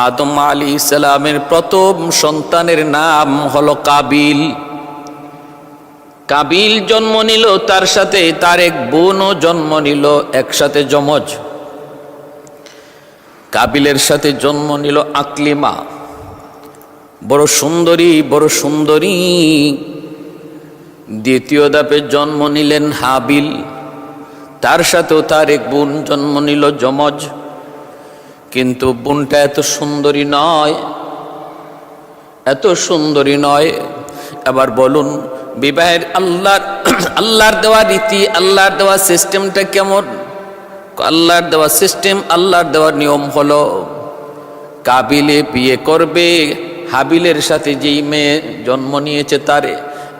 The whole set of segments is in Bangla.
আদম আলাইহিস সালামের প্রথম সন্তানের নাম হলো কাবিল। কাবিল জন্ম নিল, তার সাথে তার এক বোনও জন্ম নিল, একসাথে যমজ। কাবিলের সাথে জন্ম নিল আকলিমা, বড় সুন্দরী, বড় সুন্দরী। দ্বিতীয় ধাপে জন্ম নিলেন হাবিল, তার সাথেও তার এক বোন জন্ম নিল যমজ। কিন্তু বোনটা এত সুন্দরী নয়, এত সুন্দরী নয়। এবার বলুন, বিবাহের আল্লাহর দেওয়া রীতি, আল্লাহর দেওয়া সিস্টেমটা কেমন? আল্লাহর দেওয়া সিস্টেম, আল্লাহর দেওয়া নিয়ম হলো কাবিলে বিয়ে করবে হাবিলের সাথে যেই মেয়ে জন্ম নিয়েছে তারে,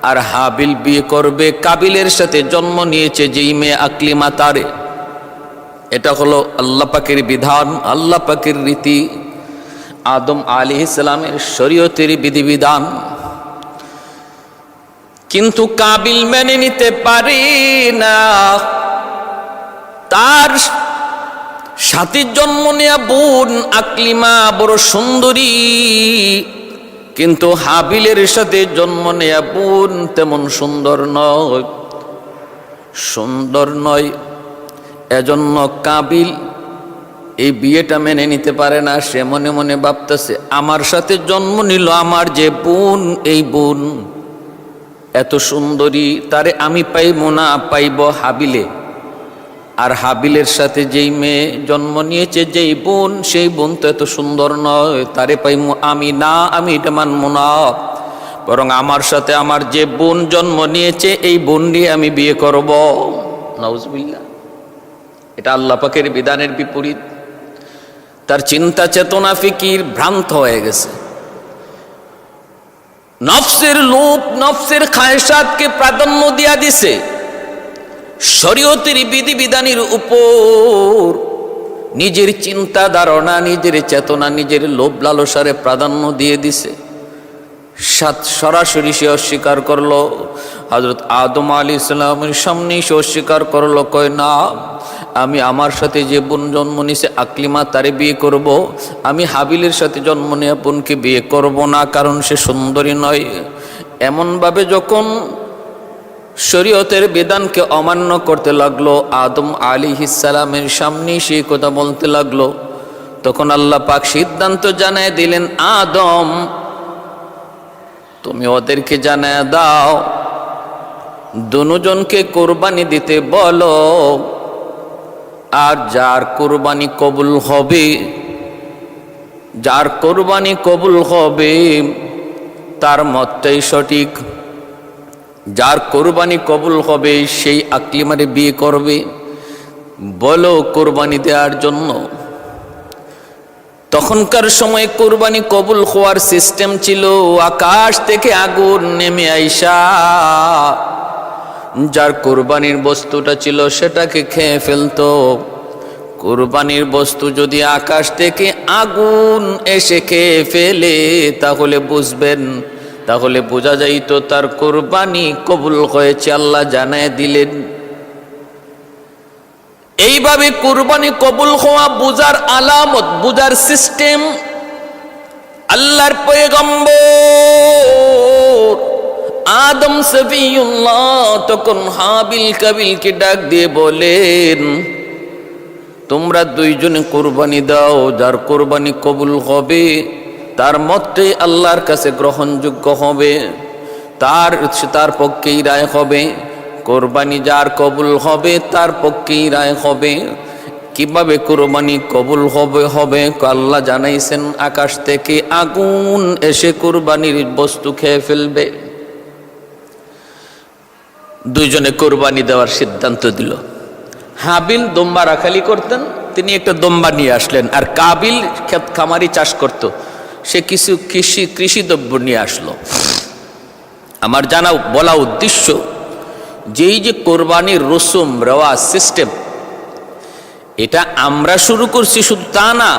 আর হাবিল বিয়ে করবে কাবিলের সাথে জন্ম নিয়েছে যেই মেয়ে আকলিমা তারে। এটা হলো আল্লাহ পাকের বিধান, আল্লাহ পাকের রীতি, আদম আলাইহিস সালামের শরীয়তের বিধিবিধান। কিন্তু কাবিল মেনে নিতে পারে না। তার সাথে জন্ম নেয়া বোন আকলিমা বড় সুন্দরী, কিন্তু হাবিলের সাথে জন্ম নেয়া বোন তেমন সুন্দর নয়, সুন্দর নয়। এজন্য কাবিল এই বিয়েটা মেনে নিতে পারে না। সে মনে মনে ভাবতেছে, আমার সাথে জন্ম নিল আমার যে বোন, এই বোন এত সুন্দরী, তারে আমি পাইব না, পাইব হাবিলে। আর হাবিলের সাথে যেই মেয়ে জন্ম নিয়েছে যেই বোন, সেই বোন তো এত সুন্দর নয়, তারে পাইব আমি না, আমি এটা মানব না। বরং আমার সাথে আমার যে বোন জন্ম নিয়েছে এই বোন নিয়ে আমি বিয়ে করব। নাউজুবিল্লাহ। এটা আল্লাহ পাকের বিধানের বিপরীত। তার চিন্তা চেতনা ফিকির ভ্রান্ত হয়ে গেছে। নফসের লোভ, নফসের খায়সাতকে প্রাধান্য দিয়া দিছে শরীয়তের বিধিবিধানের উপর। নিজের চিন্তা ধারণা, নিজের চেতনা, নিজের লোভ লালসারে প্রাধান্য দিয়ে দিছে। সরাসরি সে অস্বীকার করলো। হযরত আদম আলাইহিস সালামের সামনেই সে অস্বীকার করলো, কয় না, আমি আমার সাথে যে বোন জন্ম নিয়েছে আকলিমা তারে বিয়ে করব, আমি হাবিলের সাথে জন্ম নেওয়া বোনকে বিয়ে করব না, কারণ সে সুন্দরী নয়। এমনভাবে যখন শরীয়তের বিধানকে অমান্য করতে লাগলো, আদম আলাইহিস সালামের সামনেই সেই কথা বলতে লাগলো, তখন আল্লাহ পাক সিদ্ধান্ত জানায় দিলেন, আদম তুমি ওদেরকে জানায় দাও, দুজনকে কোরবানি দিতে বলো, আর যার কোরবানি কবুল হবে, যার কোরবানি কবুল হবে তার মতটাই সঠিক। যার কোরবানি কবুল হবে সেই আকলিমারে বিয়ে করবে, বলো কোরবানি দেওয়ার জন্য। তখনকার সময় কোরবানি কবুল হওয়ার সিস্টেম ছিল, আকাশ থেকে আগুন নেমে আইসা যার কোরবানির বস্তুটা ছিল সেটাকে খেয়ে ফেলতো। কোরবানির বস্তু যদি আকাশ থেকে আগুন এসে খেয়ে ফেলে তাহলে বুঝবেন, তাহলে বোঝা যাইত তার কোরবানি কবুল হয়েছে, আল্লাহ জানায় দিলেন। এইভাবে কোরবানি কবুল হওয়া বুঝার আলামত, বুঝার সিস্টেম আল্লাহর পয়গম্বর আদম সফিউল্লাহ তখন হাবিল কাবিলকে ডাক দিয়ে বলেন, তোমরা দুইজনে কোরবানি দাও, যার কোরবানি কবুল হবে তার মতটাই আল্লাহর কাছে গ্রহণযোগ্য হবে, তার পক্ষেই রায় হবে। কোরবানি যার কবুল হবে তার পক্ষেই রায় হবে। কিভাবে কোরবানি কবুল হবে আল্লাহ জানাইছেন, আকাশ থেকে আগুন এসে কোরবানির বস্তু খেয়ে ফেলবে। দুইজনে কোরবানি দেওয়ার সিদ্ধান্ত দিল। হাবিল দম্বা রাখালি করতেন, তিনি একটা দম্বা নিয়ে আসলেন, আর কাবিল ক্ষেত খামারি চাষ করত, সে কিছু কৃষি দ্রব্য নিয়ে আসলো। আমার জানা বলা উদ্দেশ্য, যেই যে কোরবানির রসুম রেওয়াজ সিস্টেম, এটা আমরা শুরু করছি শুধু তা না,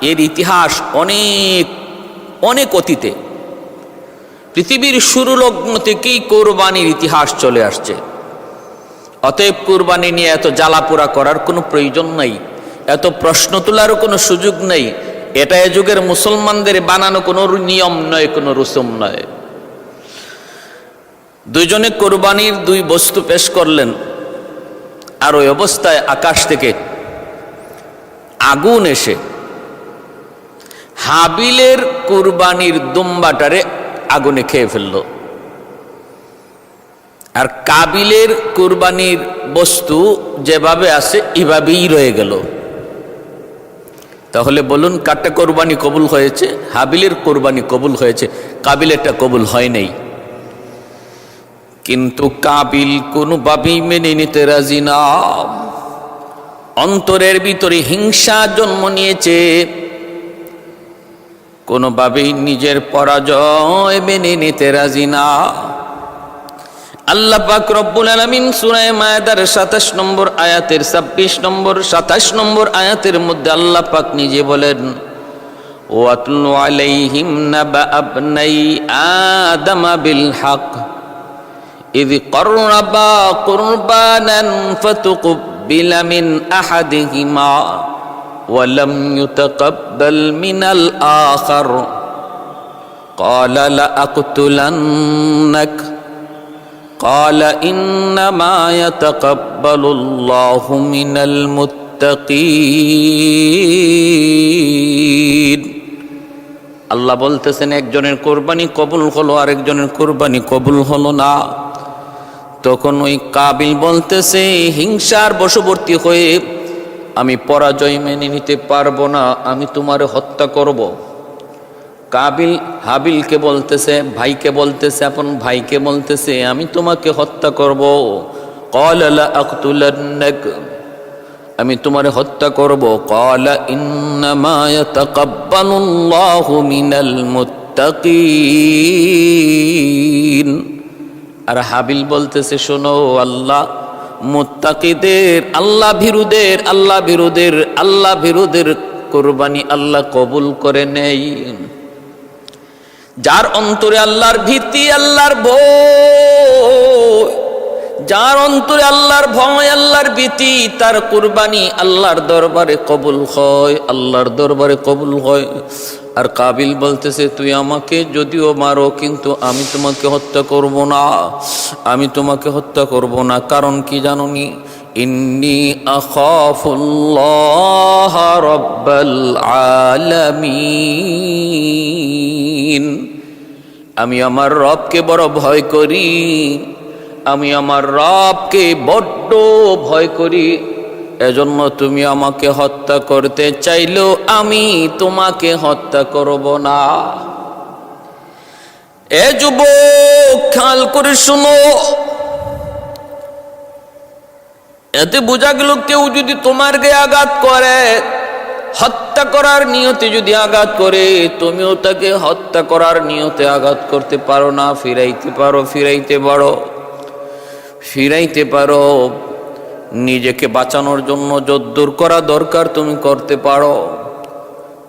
এর ইতিহাস অনেক অনেক অতীতে। পৃথিবীর শুরু লগ্ন থেকেই কোরবানির ইতিহাস চলে আসছে। অতএব কোরবানি নিয়ে এত জ্বালাপোড়া করার কোনো প্রয়োজন নাই, এত প্রশ্ন তোলারও কোনো সুযোগ নেই। এটা এ যুগের মুসলমানদের বানানো কোনো নিয়ম নয়, কোনো রসুম নয়। দুইজনে কোরবানির দুই বস্তু পেশ করলেন, আর ওই অবস্থায় আকাশ থেকে আগুন এসে হাবিলের কুরবানির দুম্বাটারে আগুনে খেয়ে ফেলল, আর কাবিলের কুরবানির বস্তু যেভাবে আছে এভাবেই রয়ে গেল। তাহলে বলুন কারটা কোরবানি কবুল হয়েছে? হাবিলের কোরবানি কবুল হয়েছে, কাবিলেরটা কবুল হয় নাই। কিন্তু কাবিল কোনোভাবেই মেনে নিতে রাজি না। অন্তরের ভিতরে হিংসা জন্ম নিয়েছে, কোনোভাবেই নিজের পরাজয় মেনে নিতে রাজি না। আল্লাহ পাক রব্বুল আলামিন সূরা মায়েদার ২৭ নম্বর আয়াতের ২৬ নম্বর ২৭ নম্বর আয়াতের মধ্যে আল্লাহ পাক নিজে বলেন, ওয়াতলু আলাইহিম নাবা আবনাই আদম বিল হক ইয ক্বাররাবা কুরবানান ফাতুকবিলা মিন আহাদিহিমা ওয়া লাম ইউতাকাব্বাল মিনাল আখার ক্বালা লা আকতুলান্নাক قال إنما يتقبل الله من المتقين। আল্লাহ বলতেছেন একজনের কোরবানি কবুল হলো, আরেকজনের কোরবানি কবুল হলো না। তখন ওই কাবিল বলতেছে হিংসার বশবর্তী হয়ে, আমি পরাজয় মেনে নিতে পারবো না, আমি তোমারে হত্যা করব। কাবিল হাবিলকে বলতেছে, ভাইকে বলতেছে, আপন ভাইকে বলতেছে আমি তোমাকে হত্যা করব। ক্বালা লা আকতুলান্নাক, আমি তোমারে হত্যা করব। ক্বালা ইন্নামা ইয়াতাকাব্বালুল্লাহু মিনাল মুত্তাকিন। আর হাবিল বলতেছে শোনো, আল্লাহ মুত্তাকিদের, আল্লাহ ভীরুদের কুরবানি আল্লাহ কবুল করে নেই। যার অন্তরে আল্লাহর ভীতি, আল্লাহর ভয়, যার অন্তরে আল্লাহর ভয়, আল্লাহর ভীতি, তার কুরবানি আল্লাহর দরবারে কবুল হয়, আল্লাহর দরবারে কবুল হয়। আর কাবিল বলতেছে তুই আমাকে যদিও মারো, কিন্তু আমি তোমাকে হত্যা করব না, আমি তোমাকে হত্যা করব না। কারণ কি জানোনি? ইন্নী আখাফুল্লাহ রাব্বাল আলামিন, আমি আমার রবকে বড় ভয় করি, আমি আমার রবকে বড্ড ভয় করি। এজন্য তুমি আমাকে হত্যা করতে চাইলেও আমি তোমাকে হত্যা করব না। এ যুবক খেয়াল করে শুনো, এতে বোঝা গেল কেউ যদি তোমার গায়ে আঘাত করে, হত্যা করার নিয়তে যদি আঘাত করে, তুমিও তাকে হত্যা করার নিয়তে আঘাত করতে পারো না। ফিরাইতে পারো। নিজেকে বাঁচানোর জন্য যদ্দূর করা দরকার তুমি করতে পারো,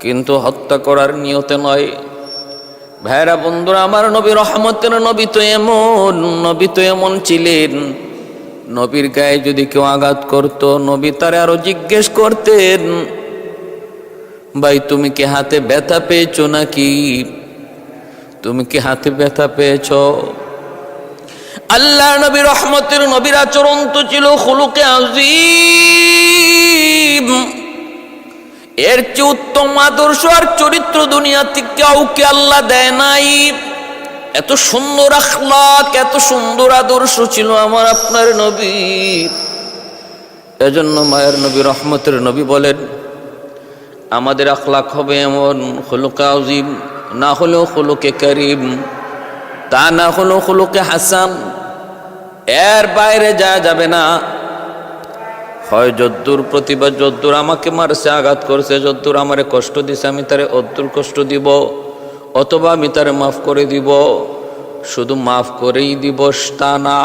কিন্তু হত্যা করার নিয়তে নয়। ভাইরা বন্ধুরা আমার, নবী রহমতের নবী তো এমন ছিলেন, নবীর গায়ে যদি কেউ আঘাত করত, নবী তারে আরো জিজ্ঞেস করতেন, ভাই তুমি কি হাতে ব্যথা পেয়েছো নাকি? তুমি কি হাতে ব্যথা পেয়েছ? আল্লাহ নবী রহমতের নবীর আচরণ তো ছিল খুলুকে আযীম। এর চেয়ে উত্তম আদর্শ আর চরিত্র দুনিয়াতে কাউকে আল্লাহ দেয় নাই। এত সুন্দর আখলাক, এত সুন্দর আদর্শ ছিল আমার আপনার নবী। এজন্য মায়ের নবী রহমতের নবী বলেন, আমাদের আখলাক হবে এমন খুলুকে আযীম, না হলেও খুলুকে কারীম, তা না হলেও খুলুকে হাসান, এর বাইরে যাওয়া যাবে না। হয় যদ্দূর প্রতিভা, যদ্দূর আমাকে মারছে, আঘাত করছে, যদ্দূর আমারে কষ্ট দিছে, আমি তারে অদ্দূর কষ্ট দিব, অথবা আমি তারে মাফ করে দিব। শুধু মাফ করেই দিব তা না,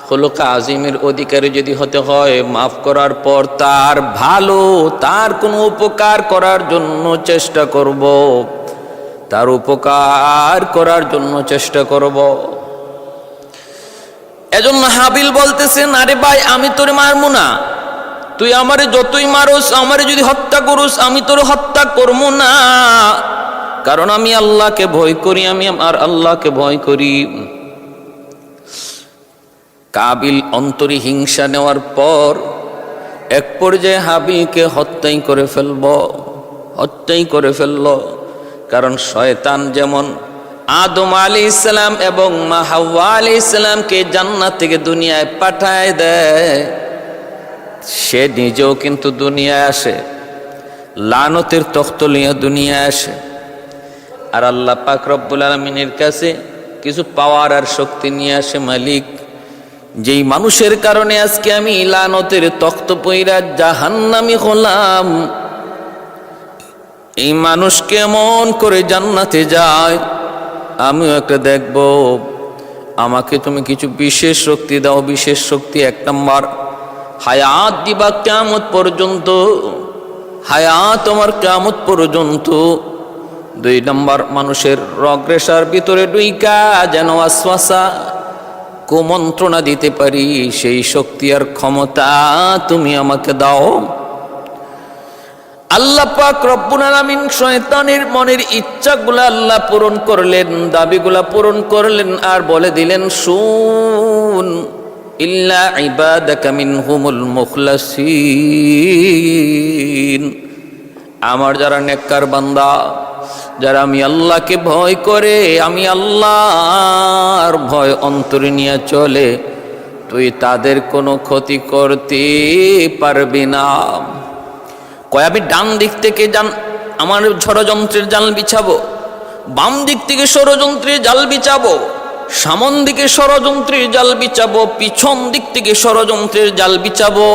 খুলুকে আযীমের অধিকারী যদি হতে হয়, মাফ করার পর তার ভালো, তার কোনো উপকার করার জন্য চেষ্টা করব, তার উপকার করার জন্য চেষ্টা করব। এজন্য হাবিল বলতেছেন, আরে ভাই আমি তোরে মারবো না, তুই আমারে যতই মারোস, আমারে যদি হত্যা করুস, আমি তোর হত্যা করবো না, কারণ আমি আল্লাহকে ভয় করি, আমি আমার আল্লাহকে ভয় করি। কাবিল অন্তরে হিংসা নেওয়ার পর এক পর্যায়ে হাবিলকে হত্যাই করে ফেলল। কারণ শয়তান যেমন আদম আলাইহিস সালাম এবং মা হাওয়া আলাইহিস সালামকে জান্নাত থেকে দুনিয়ায় পাঠায় দেয়, সে নিজেও কিন্তু দুনিয়ায় আসে, লানতের তখ্ত নিয়ে দুনিয়ায় আসে। আর আল্লাহ পাক রব্বুল আলামিনের কাছে কিছু পাওয়ার আর শক্তি নিয়ে আসে। মালিক, যেই মানুষের কারণে আজকে আমি লানতের তখ্ত পইরা জাহান্নামী হলাম, এই মানুষ কেমন করে জান্নাতে যায় আমিও একটা দেখব। আমাকে তুমি কিছু বিশেষ শক্তি দাও। বিশেষ শক্তি, 1 নম্বর হায়াত দিবা কিয়ামত পর্যন্ত, হায়াত আমার কিয়ামত পর্যন্ত। 2 নম্বর মানুষের রগরেশার ভিতরে ডুইকা যেন ওয়াসওয়াসা কুমন্ত্রণা দিতে পারি, সেই শক্তি আর ক্ষমতা তুমি আমাকে দাও। আল্লাহ পাক রব্বুল আলামিন শয়তানের মনের ইচ্ছাগুলা আল্লাহ পূরণ করলেন, দাবিগুলা পূরণ করলেন, আর বলে দিলেন, শুন, ইল্লা ইবাদাকা মিনহুমুল মুখলাসিন, আমার যারা নেককার বান্দা, যারা আমি আল্লাহকে ভয় করে, আমি আল্লাহর ভয় অন্তরে নিয়ে চলে, তুই তাদের কোনো ক্ষতি করতে পারবি না। কয় আমি ডান দিক থেকে আমার ষড়যন্ত্রের জাল বিছাবো, বাম দিক থেকে ষড়যন্ত্রের জাল বিছাবো, সামন দিকে ষড়যন্ত্রের জাল বিছাবো, পিছন দিক থেকে ষড়যন্ত্রের জাল বিছাবো,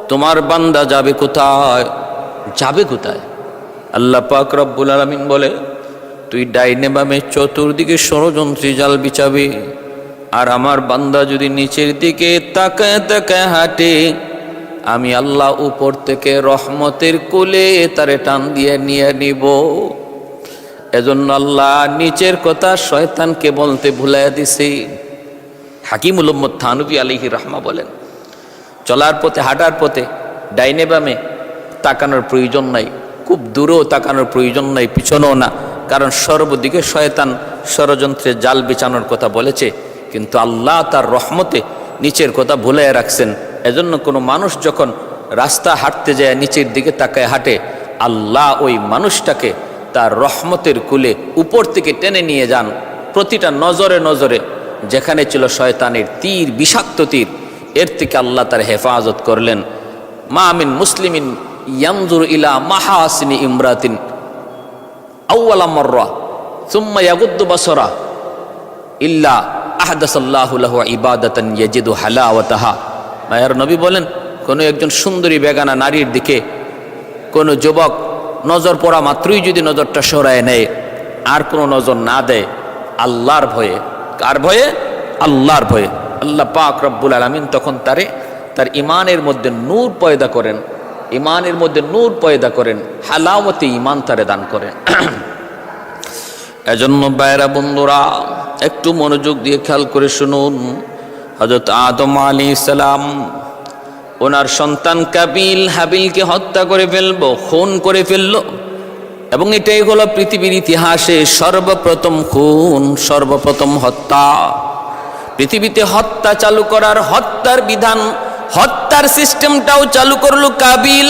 তোমার বান্দা যাবে কোথায়? আল্লাহ পাক রব্বুল আলামিন বলে, তুই ডাইনে বামে চতুর্দিকে ষড়যন্ত্রী জাল বিছাবি, আর আমার বান্দা যদি নিচের দিকে তাকায় তাকায় হাঁটে, আমি আল্লাহ উপর থেকে রহমতের কোলে তারে টান দিয়ে নিয়ে নিব। এজন্য আল্লাহ নিচের কথা শয়তানকে বলতে ভুলাইয়া দিছে। হাকিমুল উম্মত থানভী আলাইহি রাহমা বলেন, চলার পথে, হাঁটার পথে ডাইনে বামে তাকানোর প্রয়োজন নাই, খুব দূরেও তাকানোর প্রয়োজন নাই, পিছনেও না, কারণ সর্বদিকে শয়তান ষড়যন্ত্রের জাল বিছানোর কথা বলেছে, কিন্তু আল্লাহ তার রহমতে নিচের কথা ভুলাইয়া রাখছেন। এজন্য কোনো মানুষ যখন রাস্তা হাঁটতে যায় নিচের দিকে তাকায় হাঁটে, আল্লাহ ওই মানুষটাকে তার রহমতের কুলে উপর থেকে টেনে নিয়ে যান। প্রতিটা নজরে নজরে যেখানে ছিল শয়তানের তীর, বিষাক্ত তীর, এর থেকে আল্লাহ তার হেফাজত করলেন। মা মিন মুসলিমিন ইয়ানজুর ইলা মাহাসিনি ইমরাতিন আউয়ালা মাররা সুম্মা ইয়াগুদ্দু বাসরা ইল্লা আহদাসাল্লাহু লাহু ইবাদাতান ইয়াজিদু হালাওয়াতাহা। মায়ার নবী বলেন, কোনো একজন সুন্দরী বেগানা নারীর দিকে কোনো যুবক নজর পড়া মাত্রই যদি নজরটা সরায় নেয়, আর কোনো নজর না দেয়, আল্লাহর ভয়ে, কার ভয়ে? আল্লাহর ভয়ে, আল্লাহ পাক রব্বুল আলামিন তখন তার ইমানের মধ্যে নূর পয়দা করেন, ইমানের মধ্যে নূর পয়দা করেন, হালাওয়াতে ইমান তারে দান করেন। এজন্য বাইরা বন্ধুরা, একটু মনোযোগ দিয়ে খেয়াল করে শুনুন। হযরত আদম আলাইহিস সালাম ওনার সন্তান কাবিল হাবিলকে হত্যা করে ফেলবো, খুন করে ফেললো, এবং এটাই হলো পৃথিবীর ইতিহাসে সর্বপ্রথম খুন, সর্বপ্রথম হত্যা। পৃথিবীতে হত্যা চালু করার, হত্যার বিধান, হত্যার সিস্টেমটাও চালু করলো কাবিল।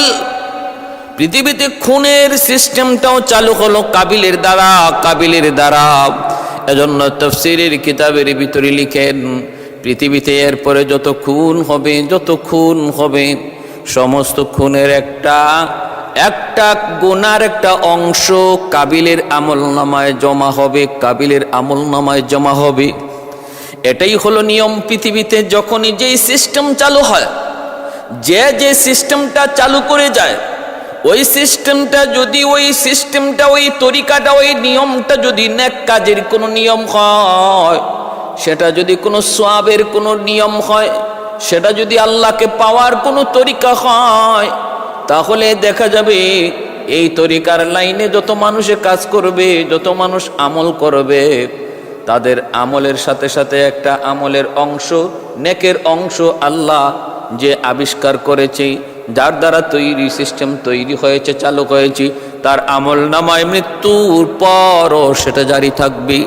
পৃথিবীতে খুনের সিস্টেমটাও চালু হলো কাবিলের দ্বারা। এজন্য তাফসীরের কিতাবের ভিতরে লিখেন, পৃথিবীতে এরপরে যত খুন হবে সমস্ত খুনের একটা গুনার একটা অংশ কাবিলের আমলনামায় জমা হবে। এটাই হলো নিয়ম পৃথিবীতে। যখনই যেই সিস্টেম চালু হয়, যে সিস্টেমটা চালু করে যায়, ওই সিস্টেমটা যদি ওই তরিকাটা, ওই নিয়মটা যদি নেক কাজের কোনো নিয়ম হয়, সেটা যদি কোনো সওয়াবের কোনো নিয়ম হয়, সেটা যদি আল্লাহকে পাওয়ার কোনো তরিকা হয়, তাহলে দেখা যাবে এই তরিকার লাইনে যত মানুষে কাজ করবে, যত মানুষ আমল করবে, তাদের আমলের সাথে সাথে একটা আমলের অংশ, নেকের অংশ আল্লাহ যে আবিষ্কার করেছে, যার দ্বারা তৈরি সিস্টেম তৈরি হয়েছে, চালু হয়েছে, তার আমল নামায় মৃত্যুর পরও সেটা জারি থাকবে।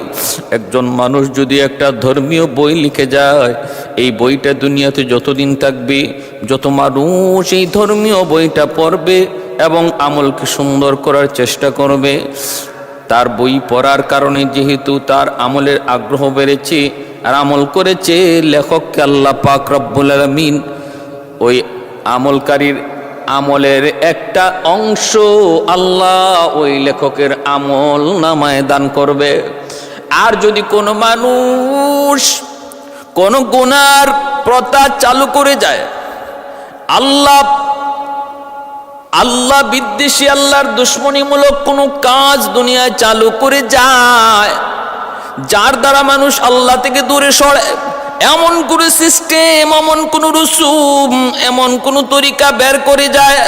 একজন মানুষ যদি একটা ধর্মীয় বই লিখে যায়, এই বইটা দুনিয়াতে যতদিন থাকবে, যত মানুষ এই ধর্মীয় বইটা পড়বে এবং আমলকে সুন্দর করার চেষ্টা করবে, তার বই পড়ার কারণে যেহেতু তার আমলের আগ্রহ বেড়েছে আর আমল করেছে, লেখককে আল্লাহ পাক রব্বুল আলামিন ওই আমলকারীর আমলের একটা অংশ আল্লাহ ওই লেখকের আমল নামায় দান করবে। আর যদি কোনো মানুষ কোনো গুনার প্রথা চালু করে যায়, আল্লাহ বিদ্বেষী, আল্লাহর দুশ্মনীমূলক কোনো কাজ দুনিয়ায় চালু করে যায়, যার দ্বারা মানুষ আল্লাহ থেকে দূরে সরে, এমন কোন সিস্টেম, এমন কোন রুসুম, এমন কোন তরিকা বের করে যায়,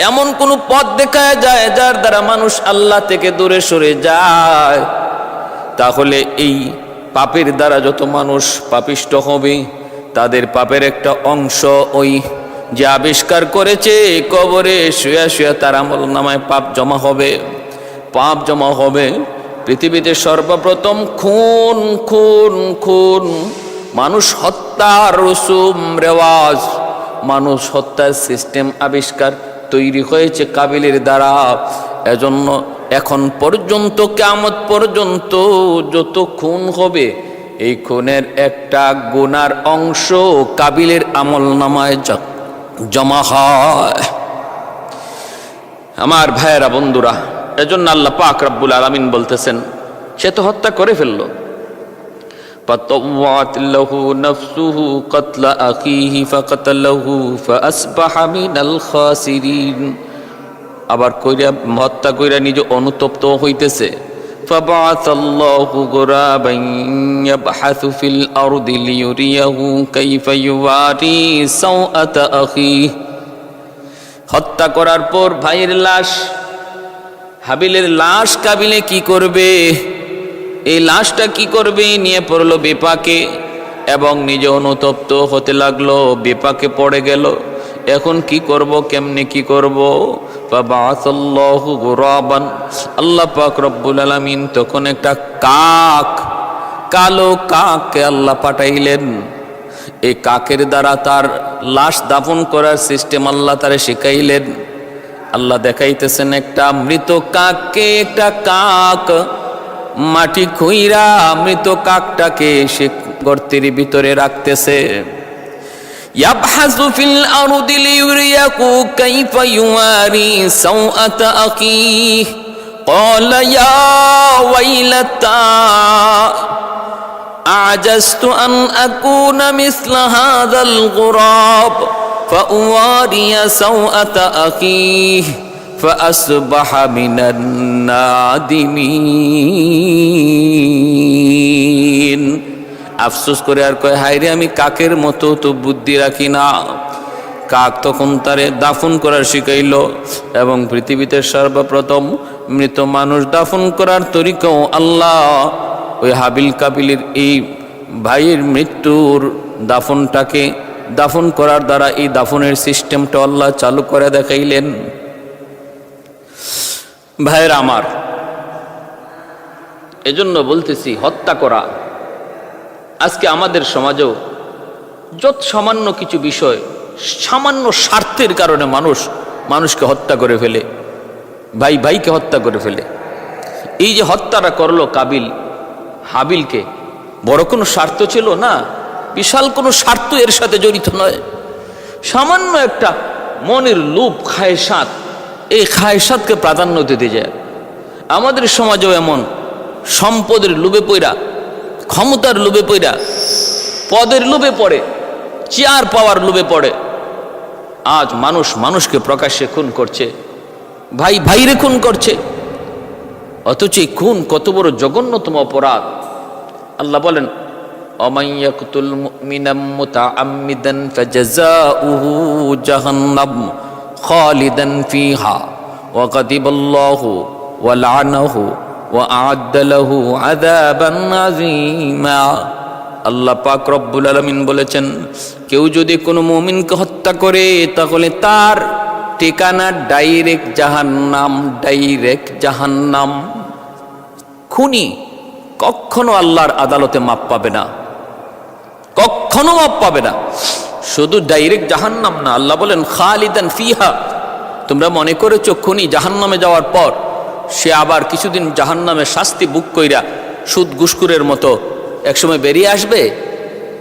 এমন কোন পথ দেখায় যায় যার দ্বারা মানুষ আল্লাহ থেকে দূরে সরে যায়, তাহলে এই পাপের দ্বারা যত মানুষ পাপিষ্ট হবে, তাদের পাপের একটা অংশ ওই যে আবিষ্কার করেছে কবরে শুয়া শুয়া তার আমল নামায় পাপ জমা হবে। পাপ জমা হবে। পৃথিবীতে সর্বপ্রথম খুন খুন খুন মানুষ হত্যার রসুম রেওয়াজ, মানুষ হত্যার সিস্টেম আবিষ্কার তৈরি হয়েছে কাবিলের দ্বারা। এজন্য এখন পর্যন্ত কিয়ামত পর্যন্ত যত খুন হবে, এই খুনের একটা গুনার অংশ কাবিলের আমল নামায় জমা হয়। আমার ভাইয়েরা, বন্ধুরা, এজন্য আল্লাহ পাক রব্বুল আলামিন বলতেছেন, সে তো হত্যা করে ফেললো। فطوعت له نفسه قتل أخيه فقتله فأصبح من الخاسرين। আবার কইরা হত্যা কইরা নিজে অনুতপ্ত হইতেছে। فبعث الله غرابا يبحث في الأرض ليريه كيف يواري سوءة أخيه। হত্যা করার পর ভাইয়ের লাশ, হাবিলের লাশ কাবিলে কি করবে, এই লাশটা কি করবে নিয়ে পড়লো বিপাকে এবং নিজে অনুতপ্ত হতে লাগলো, বিপাকে পড়ে গেল। এখন কি করব, কেমনে কি করব? ফাবাআসাল্লাহু গুরাবান, আল্লাহ পাক রব্বুল আলামিন তখন একটা কাক, কালো কাককে আল্লাহ পাঠাইলেন। এই কাকের দ্বারা তার লাশ দাফন করার সিস্টেম আল্লাহ তারে শিখাইলেন। আল্লাহ দেখাইতেছেন একটা মৃত কাককে, একটা কাক মাটি খুইরা মৃত কাকটাকে সে গর্তের ভিতরে রাখতেছে। ইয়াবহাসু ফিল আরদি লিয়ুরিয়াকু কাইফা ইউয়ারি সাওআতা আখিহি ক্বালা ইয়া ওয়াইলাতা আ'জাজতু আন আকুনা মিসলা হাযাল গুরাব ফাউয়ারিয়া সাওআতা আখিহি فأصبح من النادمين। আফসোস করে আর কয়, হায় রে, আমি কাকের মতো তো বুদ্ধি রাখি না। কাক তখন তারে দাফন করার শিখাইল এবং পৃথিবীতে সর্বপ্রথম মৃত মানুষ দাফন করার তরিকাও আল্লাহ ওই হাবিল কাবিলের এই ভাইয়ের মৃত্যুর দাফনটাকে দাফন করার দ্বারা এই দাফনের সিস্টেমটা আল্লাহ চালু করে দেখাইলেন। ভাইয়েরা আমার, এজন্য বলতেছি, হত্যা করা আজকে আমাদের সমাজেও যত সামান্য কিছু বিষয়, সামান্য স্বার্থের কারণে মানুষকে হত্যা করে ফেলে, ভাই ভাইকে হত্যা করে ফেলে। এই যে হত্যাটা করলো কাবিল হাবিলকে, বড় কোনো স্বার্থ ছিল না, বিশাল কোনো স্বার্থ এর সাথে জড়িত নয়। সামান্য একটা মনের লোভ, খায়সাত, এই খায়সাতকে প্রাধান্য দিতে যায়। আমাদের সমাজেও এমন সম্পদের লোভে পইরা, ক্ষমতার লোভে পইরা, পদের লোভে পড়ে, চেয়ার পাওয়ার লোভে পড়ে আজ মানুষকে প্রকাশ্যে খুন করছে, ভাই ভাইরে খুন করছে। অথচ এই খুন কত বড় জঘন্যতম অপরাধ। আল্লাহ বলেন, ومن يقتل مؤمنا متعمدا فجزاؤه جهنم خالدا فيها وغضب الله ولعنه وأعد له عذابا عظيما। আল্লাহ পাক রব্বুল আলামিন বলেছেন, কেউ যদি কোনো মুমিনকে হত্যা করে তাহলে তার ঠিকানা ডাইরেক্ট জাহান্নাম, ডাইরেক্ট জাহান্নাম। খুনি কখনো আল্লাহর আদালতে মাপ পাবে না, কখনো মাপ পাবে না। শুধু ডাইরেক্ট জাহান্নাম না, আল্লাহ বলেন খালিদান ফিহা। তোমরা মনে করেছো খুনি জাহান্নামে যাওয়ার পর সে আবার কিছুদিন জাহান্নামে শাস্তি বুক কইরা সুদ ঘুষখোরের মতো একসময় বেরিয়ে আসবে?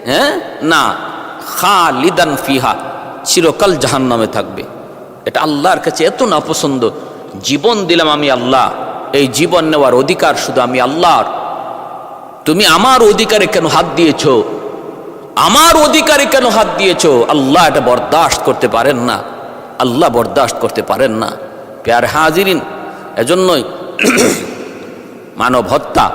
হ্যাঁ, না, খালিদান ফিহা, চিরকাল জাহান্নামে থাকবে। এটা আল্লাহর কাছে এত নাপছন্দ। জীবন দিলাম আমি আল্লাহ, এই জীবন নেওয়ার অধিকার শুধু আমি আল্লাহর। তুমি আমার অধিকারে কেন হাত দিয়েছো? আমার অধিকারে কেন হাত দিয়েছো? আল্লাহ এটা বরদাস্ত করতে পারেন না, আল্লাহ বরদাস্ত করতে পারেন না। প্যার হাজিরিন, এজন্যই মানব হত্যা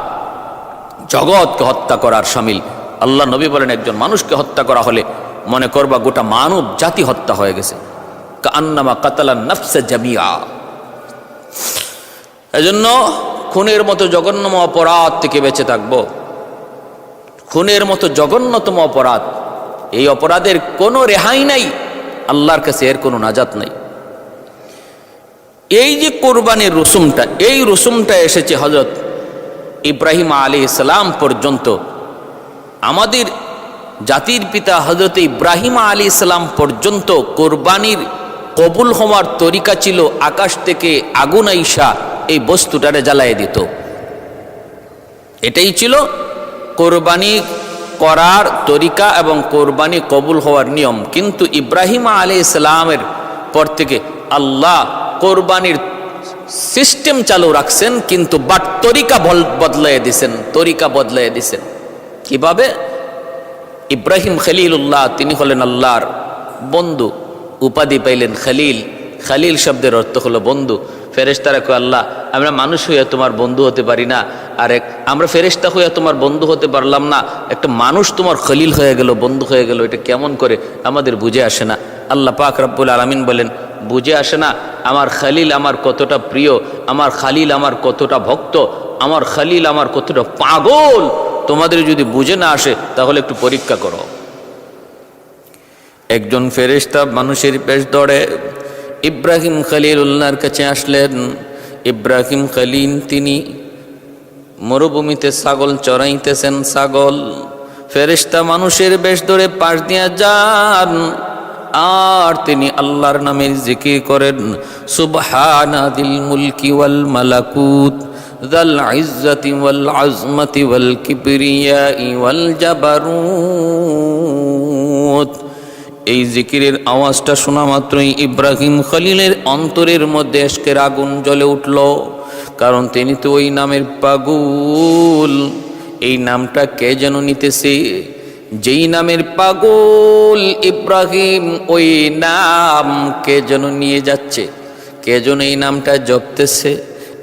জগৎকে হত্যা করার শামিল। আল্লাহ নবী বলেন, একজন মানুষকে হত্যা করা হলে মনে করবা গোটা মানব জাতি হত্যা হয়ে গেছে। কান্নামা কাতালান নাফসা জামিয়া। এজন্য খুনের মতো জঘন্যতম অপরাধ থেকে বেঁচে থাকবো। খুনের মতো জঘন্যতম অপরাধ, এই অপরাধের কোনো রেহাই নাই, আল্লাহর কাছে এর কোনো নাজাত নাই। এই যে কোরবানির রসুমটা, এই রসুমটা এসেছে হযরত ইব্রাহিম আলাইহিস সালাম পর্যন্ত। আমাদের জাতির পিতা হযরত ইব্রাহিম আলাইহিস সালাম পর্যন্ত কোরবানির কবুল হওয়ার তরিকা ছিল আকাশ থেকে আগুন আইসা এই বস্তুটারে জ্বালায় দিত। এটাই ছিল কোরবানি করার তরিকা এবং কোরবানি কবুল হওয়ার নিয়ম। কিন্তু ইব্রাহিম আলাইহিস সালামের পর থেকে আল্লাহ কোরবানির সিস্টেম চালু রাখছেন, কিন্তু বাট তরিকা বদলাইয়া দিছেন, তরিকা বদলাইয়া দিছেন। কিভাবে? ইব্রাহিম খলিলুল্লাহ, তিনি হলেন আল্লাহর বন্ধু, উপাধি পাইলেন খলিল। খলিল শব্দের অর্থ হলো বন্ধু। ফেরেশতারা কয়, আল্লাহ আমরা মানুষ হইয়া তোমার বন্ধু হতে পারি না, আর আমরা ফেরেশতা হইয়া তোমার বন্ধু হতে পারলাম না, একটা মানুষ তোমার খলিল হয়ে গেল, বন্ধু হয়ে গেল, এটা কেমন করে? আমাদের বুঝে আসে না। আল্লাহ পাক রব্বুল আলামিন বলেন, বুঝে আসে না? আমার খলিল আমার কতটা প্রিয়, আমার খলিল আমার কতটা ভক্ত, আমার খলিল আমার কতটা পাগল, তোমাদের যদি বুঝে না আসে তাহলে একটু পরীক্ষা করো। একজন ফেরেশতা মানুষের পেশ ধরে ইব্রাহিম খলিলুল্লাহর কাছে আসলেন। ইব্রাহিম খলিল তিনি মরুভূমিতে ছাগল চড়াইতেছেন। ছাগল ফেরেশতা মানুষের বেশ ধরে পাশ দিয়া যান, আর তিনি আল্লাহর নামের জিকির করেন, সুবহানা দিল মুলকি ওয়াল মালাকুত যাল ইজ্জতি ওয়াল আজমতি ওয়াল কিবরিয়াই ওয়াল জাবারুত। এই জিকিরের আওয়াজটা শোনা মাত্রই ইব্রাহিম খলিলের অন্তরের মধ্যে এশকের আগুন জ্বলে উঠল, কারণ তিনি তো ওই নামের পাগল। এই নামটা কে যেন নিতেছে, যেই নামের পাগল ইব্রাহিম, ওই নাম কে যেন নিয়ে যাচ্ছে, কে যেন এই নামটা জপতেছে।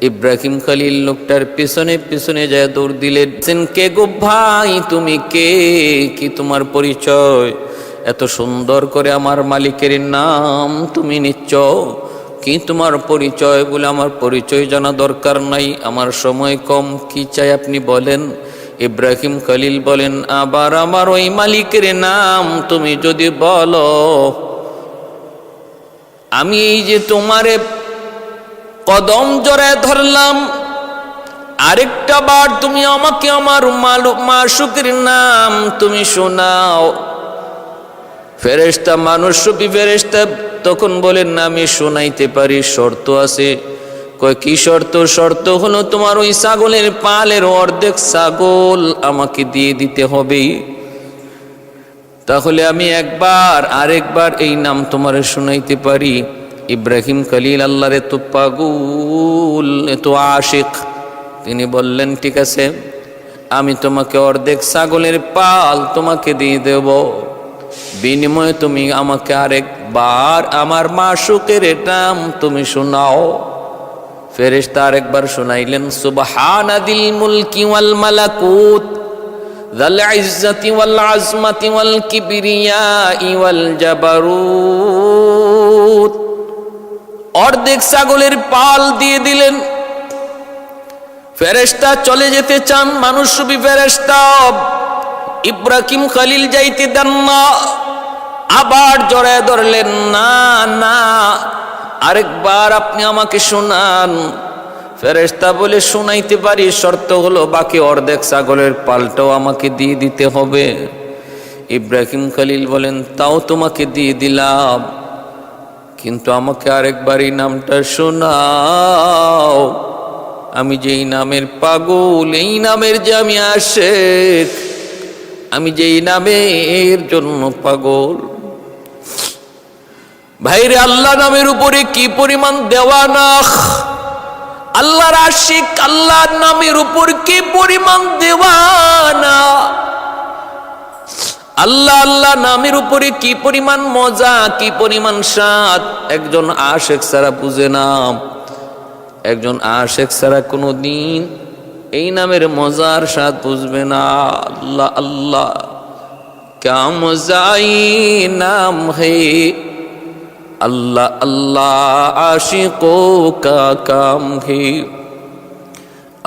ইব্রাহিম খলিল লোকটার পিছনে পিছনে যায় দৌড় দিলেন। কে গো ভাই, তুমি কে? কি তোমার পরিচয়? এত সুন্দর করে আমার মালিকের নাম তুমি নিচ্ছ, কি তোমার পরিচয়? বলে, আমার পরিচয় জানা দরকার নাই, আমার সময় কম, কি চাই আপনি বলেন। ইব্রাহিম খলিল বলেন, আবার আমার ওই মালিকের নাম তুমি যদি বলো, আমি এই যে তোমারে কদম জড়ায় ধরলাম, আরেকটা বার তুমি আমাকে আমার মাশুকের নাম তুমি শোনাও। ফেরেশতা মানুষরূপী ফেরেশতা তখন বলেন, না আমি শোনাইতে পারি, শর্ত আছে। কয়, কি শর্ত? শর্ত হলো তোমার ওই ছাগলের পালের অর্ধেক ছাগল আমাকে দিয়ে দিতে হবে, তাহলে আমি একবার আরেকবার এই নাম তোমারে শোনাইতে পারি। ইব্রাহিম খলিল আল্লাহর এত পাগল, এত আশিক, তিনি বললেন, ঠিক আছে, আমি তোমাকে অর্ধেক ছাগলের পাল তোমাকে দিয়ে দেব, বিনিময়ে তুমি আমাকে আরেকবার আমার মাশুকের নাম তুমি শোনাও। ফেরেশতা আরেকবার শোনাইলেন, সুবহানা দিল মুলকি ওয়াল মালাকুত যাল ইজ্জতি ওয়াল আজমতি ওয়াল কিবরিয়াই ওয়াল জাবারুত। অর্ধেক ছাগলের পাল দিয়ে দিলেন। ফেরেশতা চলে যেতে চান, মানুষরূপী ফেরেশতা ইব্রাহিম খলিল যাইতে দেন না, আবার জড়ায় ধরলেন, না না আরেকবার আপনি আমাকে শোনান। ফেরেশতা বলে শোনাইতে পারি, শর্ত হলো বাকি অর্ধেক ছাগলের পালটাও আমাকে দিয়ে দিতে হবে। ইব্রাহিম খলিল বলেন, তাও তোমাকে দিয়ে দিলাম, কিন্তু আমাকে আরেকবারই নামটা শোনাও। আমি যেই নামের পাগল, এই নামের যে আমি আশিক, আমি যেই নামের জন্য পাগল। ভাইরে, আল্লাহ নামের উপরে কি পরিমাণ দেওয়ানা, আল্লাহর আশিক আল্লাহর নামের উপর কি পরিমাণ দেওয়ানা, আল্লাহ আল্লাহ নামের উপরে কি পরিমাণ মজা, কি পরিমাণ স্বাদ একজন আশিক ছাড়া বুঝে না। একজন আশিক ছাড়া কোনোদিন এই নামের মজার স্বাদ বুঝবে না। আল্লাহ আল্লাহ ক্যা মজাই নাম হে, अल्लाह अल्लाह आशिकों का काम है।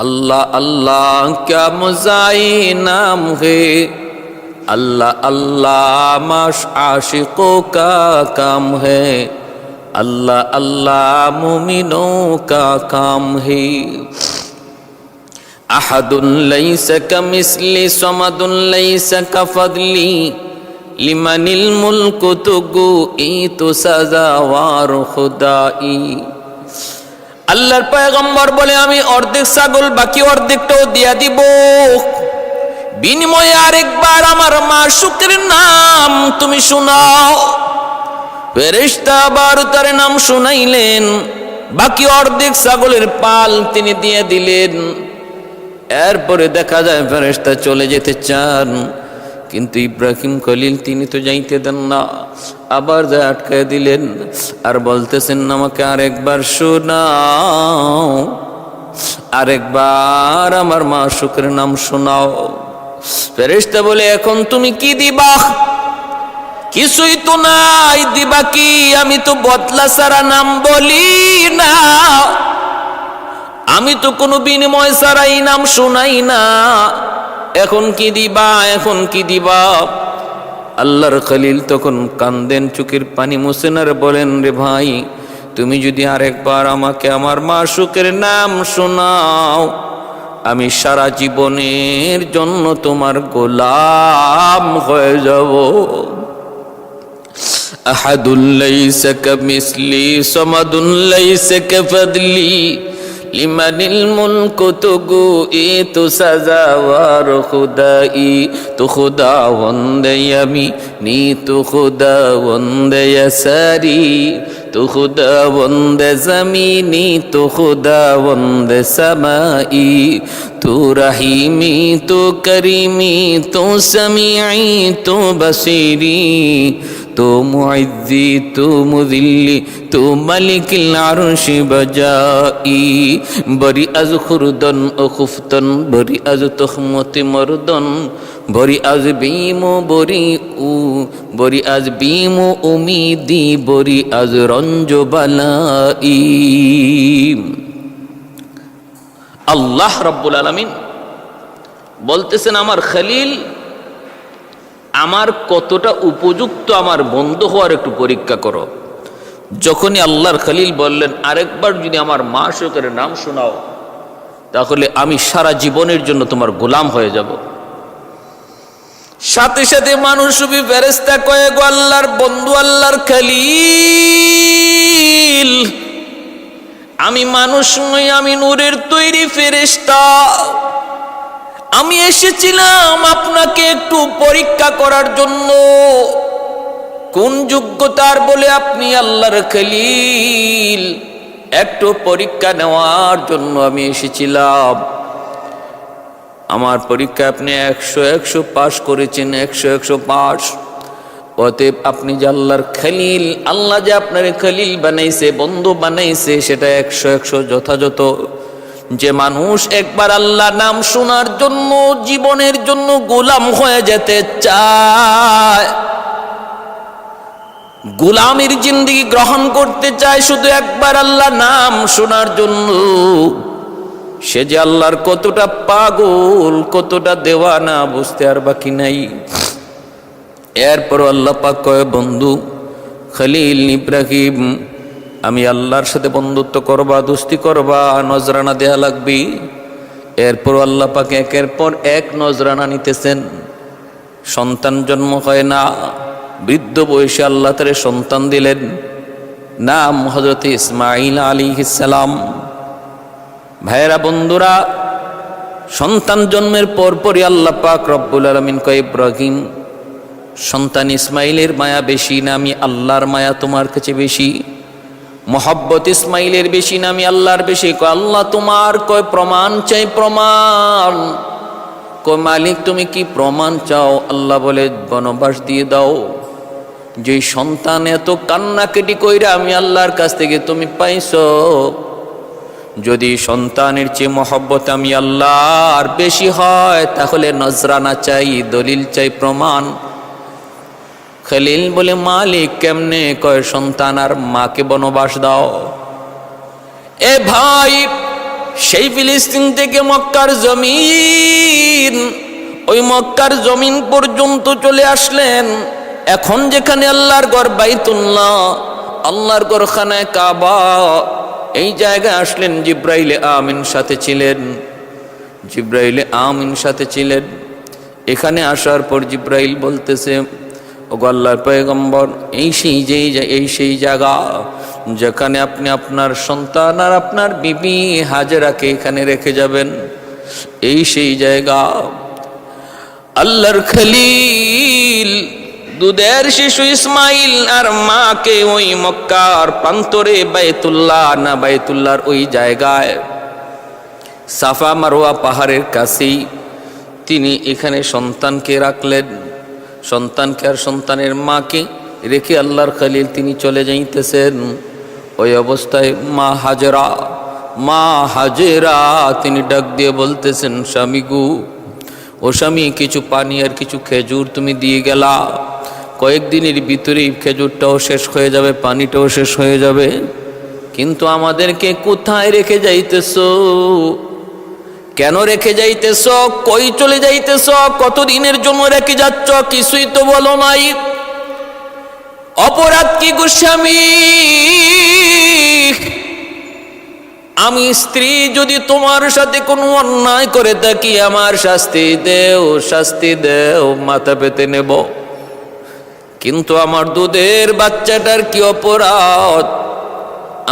अल्लाह अल्लाह क्या मज़ाई नाम है, अल्लाह अल्लाह माश आशिकों का काम है, अल्लाह अल्लाह मुमिनों का काम है। अहदुन लैसा कमिस्ली समदुन लैसा कफदली लिमनिल मुल्कु तुगु ई तो सजावार खुदाई। আল্লাহর পয়গম্বর বলে, আমি অর্ধেক ছাগল বাকি অর্ধেকটাও দিয়া দিব, বিনিময়ে আরেকবার আমার মাশূকের নাম তুমি শোনাও। ফেরেশতা আবার তার নাম শুনাইলেন, বাকি অর্ধেক ছাগলের পাল তিনি দিয়ে দিলেন। এরপরে দেখা যায় ফেরেশতা চলে যেতে চান, কিন্তু ইব্রাহিম খলিল তিনি তো যাইতে দেন না, আবার যা আটকায় দিলেন আর বলতেছেন, আমাকে আরেকবার শোনাও, আরেকবার আমার মাশূকের নাম শোনাও। ফেরেশতা বলে, এখন তুমি কি দিবা? কিছুই তো নাই, দিবা কি? আমি তো বদলা ছাড়া নাম বলি না, আমি তো কোনো বিনিময় ছাড়াই নাম শোনাই না, এখন কি দিবা, এখন কি দিবা? আল্লাহর খলিল তখন কান্দেন, চোখের পানি মুছেন আর বলেন, রে ভাই, তুমি যদি আরেকবার আমাকে আমার মাশূকের নাম শোনাও, আমি সারা জীবনের জন্য তোমার গোলাম হয়ে যাব। আহাদুল লাইসা কামিসলি সামাদুন লাইসা কাফদলি লিমানিল মুলকু তুগু ই তো সাজাওয়ার খুদাই। তো খুদা বন্দে আমি নি, তো খুদা বন্দে সারি, তো খুদা বন্দে জমিনি, তো খুদা বন্দে সমাই। তো রহিমি তো করিমি তো সমিঈ তো বসিরি, তো মুইজ্জি তো মুযিল্লি তো মালিকিল আরশি বজাই। বরি আজ খুরদন ও খুফতন, বরি আজ তহমতি মরদন, বরি আজ বিমো বরি উ, বরি আজ বিমো উমিদি, বরি আজ রঞ্জ বালাই। আল্লাহ রাব্বুল আলামিন বলতেছেন, আমার খলিল আমার কতটা উপযুক্ত আমার বন্ধু হওয়ার একটু পরীক্ষা করো। যখনই আল্লাহর খলিল বললেন, আরেকবার যদি আমার মাশূকের নাম শোনাও, তাহলে আমি সারা জীবনের জন্য তোমার গোলাম হয়ে যাব। সাথে সাথে মানুষ ফেরেশতা কয়ে, গো আল্লাহর বন্ধু, আল্লাহর খলিল, আমি মানুষ নই, আমি নূরের তৈরি ফেরেশতা, আমি এসেছিলাম আপনাকে একটু পরীক্ষা করার জন্য। কোন যোগ্যতার বলে আপনি আল্লাহর খলিল? একটু পরীক্ষা নেওয়ার জন্য আমি এসেছিলাম। আমার পরীক্ষা আপনি 100 পাস করেছেন, 100 পাস। অতএব আপনি যে আল্লাহর খলিল, আল্লাহ যে আপনার খলিল বানাইছে, বন্ধু বানাইছে, সেটা 100 যথাযথ। যে মানুষ একবার আল্লাহ নাম শোনার জন্য জীবনের জন্য গোলাম হয়ে যেতে চায়, গোলামের জিন্দেগি গ্রহণ করতে চায় শুধু একবার আল্লাহ নাম শোনার জন্য, সে যে আল্লাহর কতটা পাগল, কতটা দেওয়ানা, বুঝতে আর বাকি নাই। এরপর আল্লাহ পাক কয়, বন্ধু খলিল ইব্রাহিম, আমি আল্লাহর সাথে বন্ধুত্ব করবা, দোস্তি করবা, নজরানা দেয়া লাগবে। এরপর আল্লাহ পাক একের পর এক নজরানা নিতেছেন। সন্তান জন্ম হয় না, বৃদ্ধ বয়সে আল্লাহ তারে সন্তান দিলেন, নাম হযরত ইসমাঈল আলাইহিস সালাম। ভাইরা বন্ধুরা, সন্তান জন্মের পরপরই আল্লাহ পাক রব্বুল আলামিন কয়, ইব্রাহিম, সন্তান ইসমাইলের মায়া বেশি না আমি আল্লাহর মায়া তোমার কাছে বেশি? মোহাব্বত ইসমাইলের বেশি না আমি আল্লাহর বেশি? কয় আল্লাহ তোমার। কয় প্রমাণ চাই, প্রমাণ। কয় মালিক তুমি কি প্রমাণ চাও? আল্লাহ বলে, বনবাস দিয়ে দাও। যে সন্তান এত কান্নাকাটি কইরা আমি আল্লাহর কাছ থেকে তুমি পাইছো, যদি সন্তানের চেয়ে মহব্বত আমি আল্লাহর বেশি হয়, তাহলে নজরানা চাই, দলিল চাই, প্রমাণ। খলিল বলে, মালিক কেমনে? কয় সন্তান আর মাকে বনবাস দাও। এ ভাই, সেই ফিলিস্তিন থেকে মক্কার জমিন, ওই মক্কার জমিন পর্যন্ত চলে আসলেন। এখন যেখানে আল্লাহর ঘর বাইতুল্লাহ, আল্লাহর ঘর খানায় কাবা, এই জায়গায় আসলেন। জিব্রাইল আমিন সাথে ছিলেন, জিব্রাইল আমিন সাথে ছিলেন। এখানে আসার পর জিব্রাইল বলতেছে, ওগো আল্লাহর পয়গম্বর, এই সেই জায়গা যেখানে আপনি আপনার সন্তান আর আপনার বিবি হাজেরাকে এখানে রেখে যাবেন, এই সেই জায়গা। আল্লাহর খলিল দুধের শিশু ইসমাইল আর মাকে ওই মক্কার প্রান্তরে বাইতুল্লাহ না বাইতুল্লাহর ওই জায়গায় সাফা মারওয়া পাহাড়ের কাছেই তিনি এখানে সন্তানকে রাখলেন। সন্তানকে আর সন্তানের মাকে রেখে আল্লাহর খলিল তিনি চলে যাইতেছেন। ওই অবস্থায় মা হাজেরা তিনি ডাক দিয়ে বলতেছেন, স্বামী গু, ও স্বামী, কিছু পানি আর কিছু খেজুর তুমি দিয়ে গেলা, কয়েকদিনের ভিতরেই খেজুরটাও শেষ হয়ে যাবে, পানিটাও শেষ হয়ে যাবে, কিন্তু আমাদেরকে কোথায় রেখে যাইতেছ? কেন রেখে যাইতেছ? কই চলে যাইতেছ? কতদিনের জন্য রেখে যাচ্ছ? কিছুই তো বলো নাই। অপরাধ কি গোস্বামী? আমি স্ত্রী যদি তোমার সাথে কোনো অন্যায় করে থাকি, আমার শাস্তি দেও, শাস্তি দেও, মাথা পেতে নেব। কিন্তু আমার দুধের বাচ্চাটার কি অপরাধ?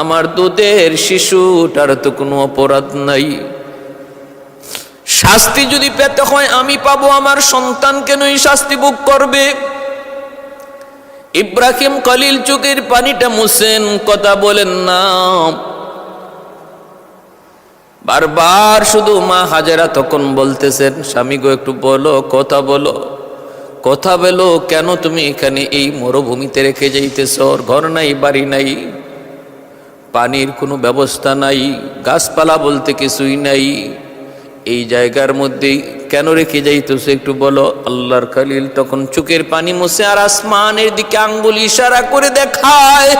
আমার দুধের শিশুটার তো কোনো অপরাধ নাই। শাস্তি যদি পেতে হয় আমি পাবো, আমার সন্তান কেনই শাস্তি ভোগ করবে? ইব্রাহিম খলিল চোখের পানিটা মুছেন, কথা বলেন না। বারবার শুধু মা হাজেরা তখন বলতেছেন, স্বামী গো একটু বলো, কথা বলো, কথা বলো, কেন তুমি এখানে এই মরুভূমিতে রেখে যাইতেছ? ঘর নাই, বাড়ি নাই, পানির কোনো ব্যবস্থা নাই, গাছপালা বলতে কিছুই নাই, এই জায়গার মধ্যেই কেন রেখে যাইতেছ একটু বলো। আল্লাহর খলিল তখন চোখের পানি মুছে আর আসমানের দিকে আঙ্গুল ইশারা করে দেখায়,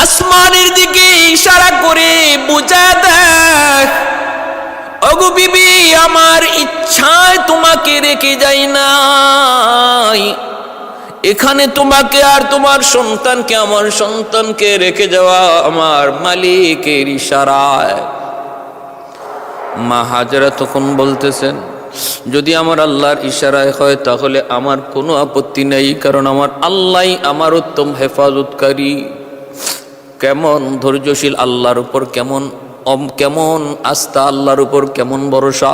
আসমানের দিকে ইশারা করে বুঝা দেয়, ওগো বিবি, আমার ইচ্ছায় তোমাকে রেখে যাই নাই, এখানে তোমাকে আর তোমার সন্তানকে, আমার সন্তানকে রেখে যাওয়া আমার মালিকের ইশারায়। মা হাজেরা তখন বলতেছেন, যদি আমার আল্লাহর ইশারায় হয় তাহলে আমার কোনো আপত্তি নেই, কারণ আমার আল্লাহই আমার উত্তম হেফাজতকারী। কেমন ধৈর্যশীল আল্লাহর উপর, কেমন আস্থা আল্লাহর উপর, কেমন ভরসা।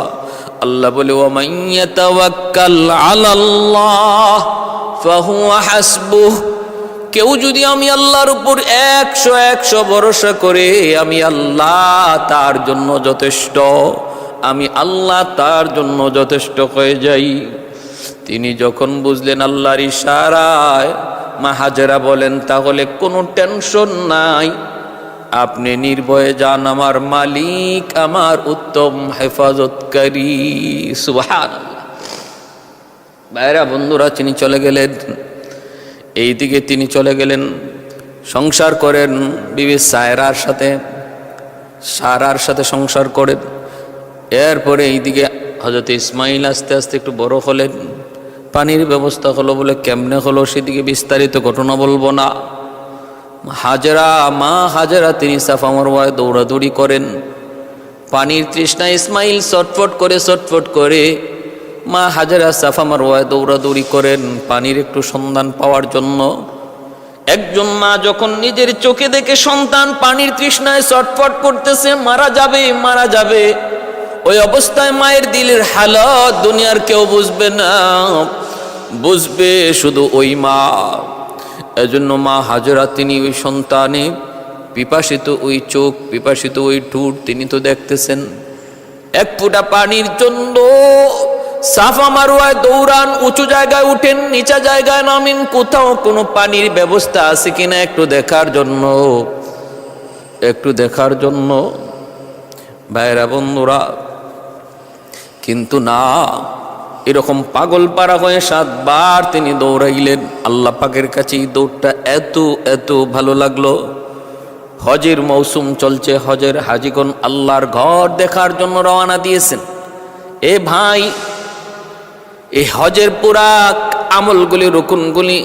আল্লাহ বলে, ওয়া মান ইয়াতাওয়াক্কাল আলাল্লাহ ফাহুয়া হাসবুহ। কেউ যদি আমি আল্লাহর উপর 100 ভরসা করে, আমি আল্লাহ তার জন্য যথেষ্ট, আমি আল্লাহ তার জন্য যথেষ্ট হয়ে যাই। তিনি যখন বুঝলেন আল্লাহর ইশারায়, মা হাজেরা বলেন, তাহলে কোনো টেনশন নাই, আপনি নির্ভয়ে যান, আমার মালিক আমার উত্তম হেফাজতকারী। সুবহানাল্লাহ। ভাইরা বন্ধুরা, তিনি চলে গেলেন, এইদিকে তিনি চলে গেলেন, সংসার করেন বিবি সায়রার সাথে। সারার সাথে সংসার করেন। এরপরে এইদিকে হযরত ইসমাইল আস্তে আস্তে একটু বড় হলেন, পানির ব্যবস্থা হলো বলে কেমনে হলো সেদিকে বিস্তারিত ঘটনা বলবো না। মা হাজেরা তিনি সাফা মারওয়ায় দৌড়াদৌড়ি করেন, পানির তৃষ্ণা ইসমাইল ছটফট করে মা হাজেরা সাফা মারওয়ায় দৌড়াদৌড়ি করেন পানির একটু সন্ধান পাওয়ার জন্য। একজন মা যখন নিজের চোখে দেখে সন্তান পানির তৃষ্ণায় ছটফট করতেছে, মারা যাবে, ওই অবস্থায় মায়ের দিলের হালত দুনিয়ার কেউ বুঝবে না, বুঝবে শুধু ওই মা। এজন্য মা হাজেরা তিনি ওই সন্তানে পিপাসিত ওই চোখ, পিপাসিত ওই ঠোঁট তিনি তো দেখতেছেন। এক ফোঁটা পানির জন্য সাফা মারওয়ায় দৌড়ান, উঁচু জায়গায় উঠেন, নিচা জায়গায় নামেন, কোথাও কোনো পানির ব্যবস্থা আছে কিনা একটু দেখার জন্য ভাইরা বন্ধুরা। কিন্তু না, এরকম পাগল পারা হয়ে 7 বার তিনি দৌড়াইলেন। আল্লাহ পাকের কাছে এই দৌড়টা এত ভালো লাগলো। হজের মৌসুম চলছে, হজের হাজিগণ আল্লাহর ঘর দেখার জন্য রওনা দিয়েছেন। এ ভাই, এই হজের পুরা আমলগুলি, রুকুনগুলি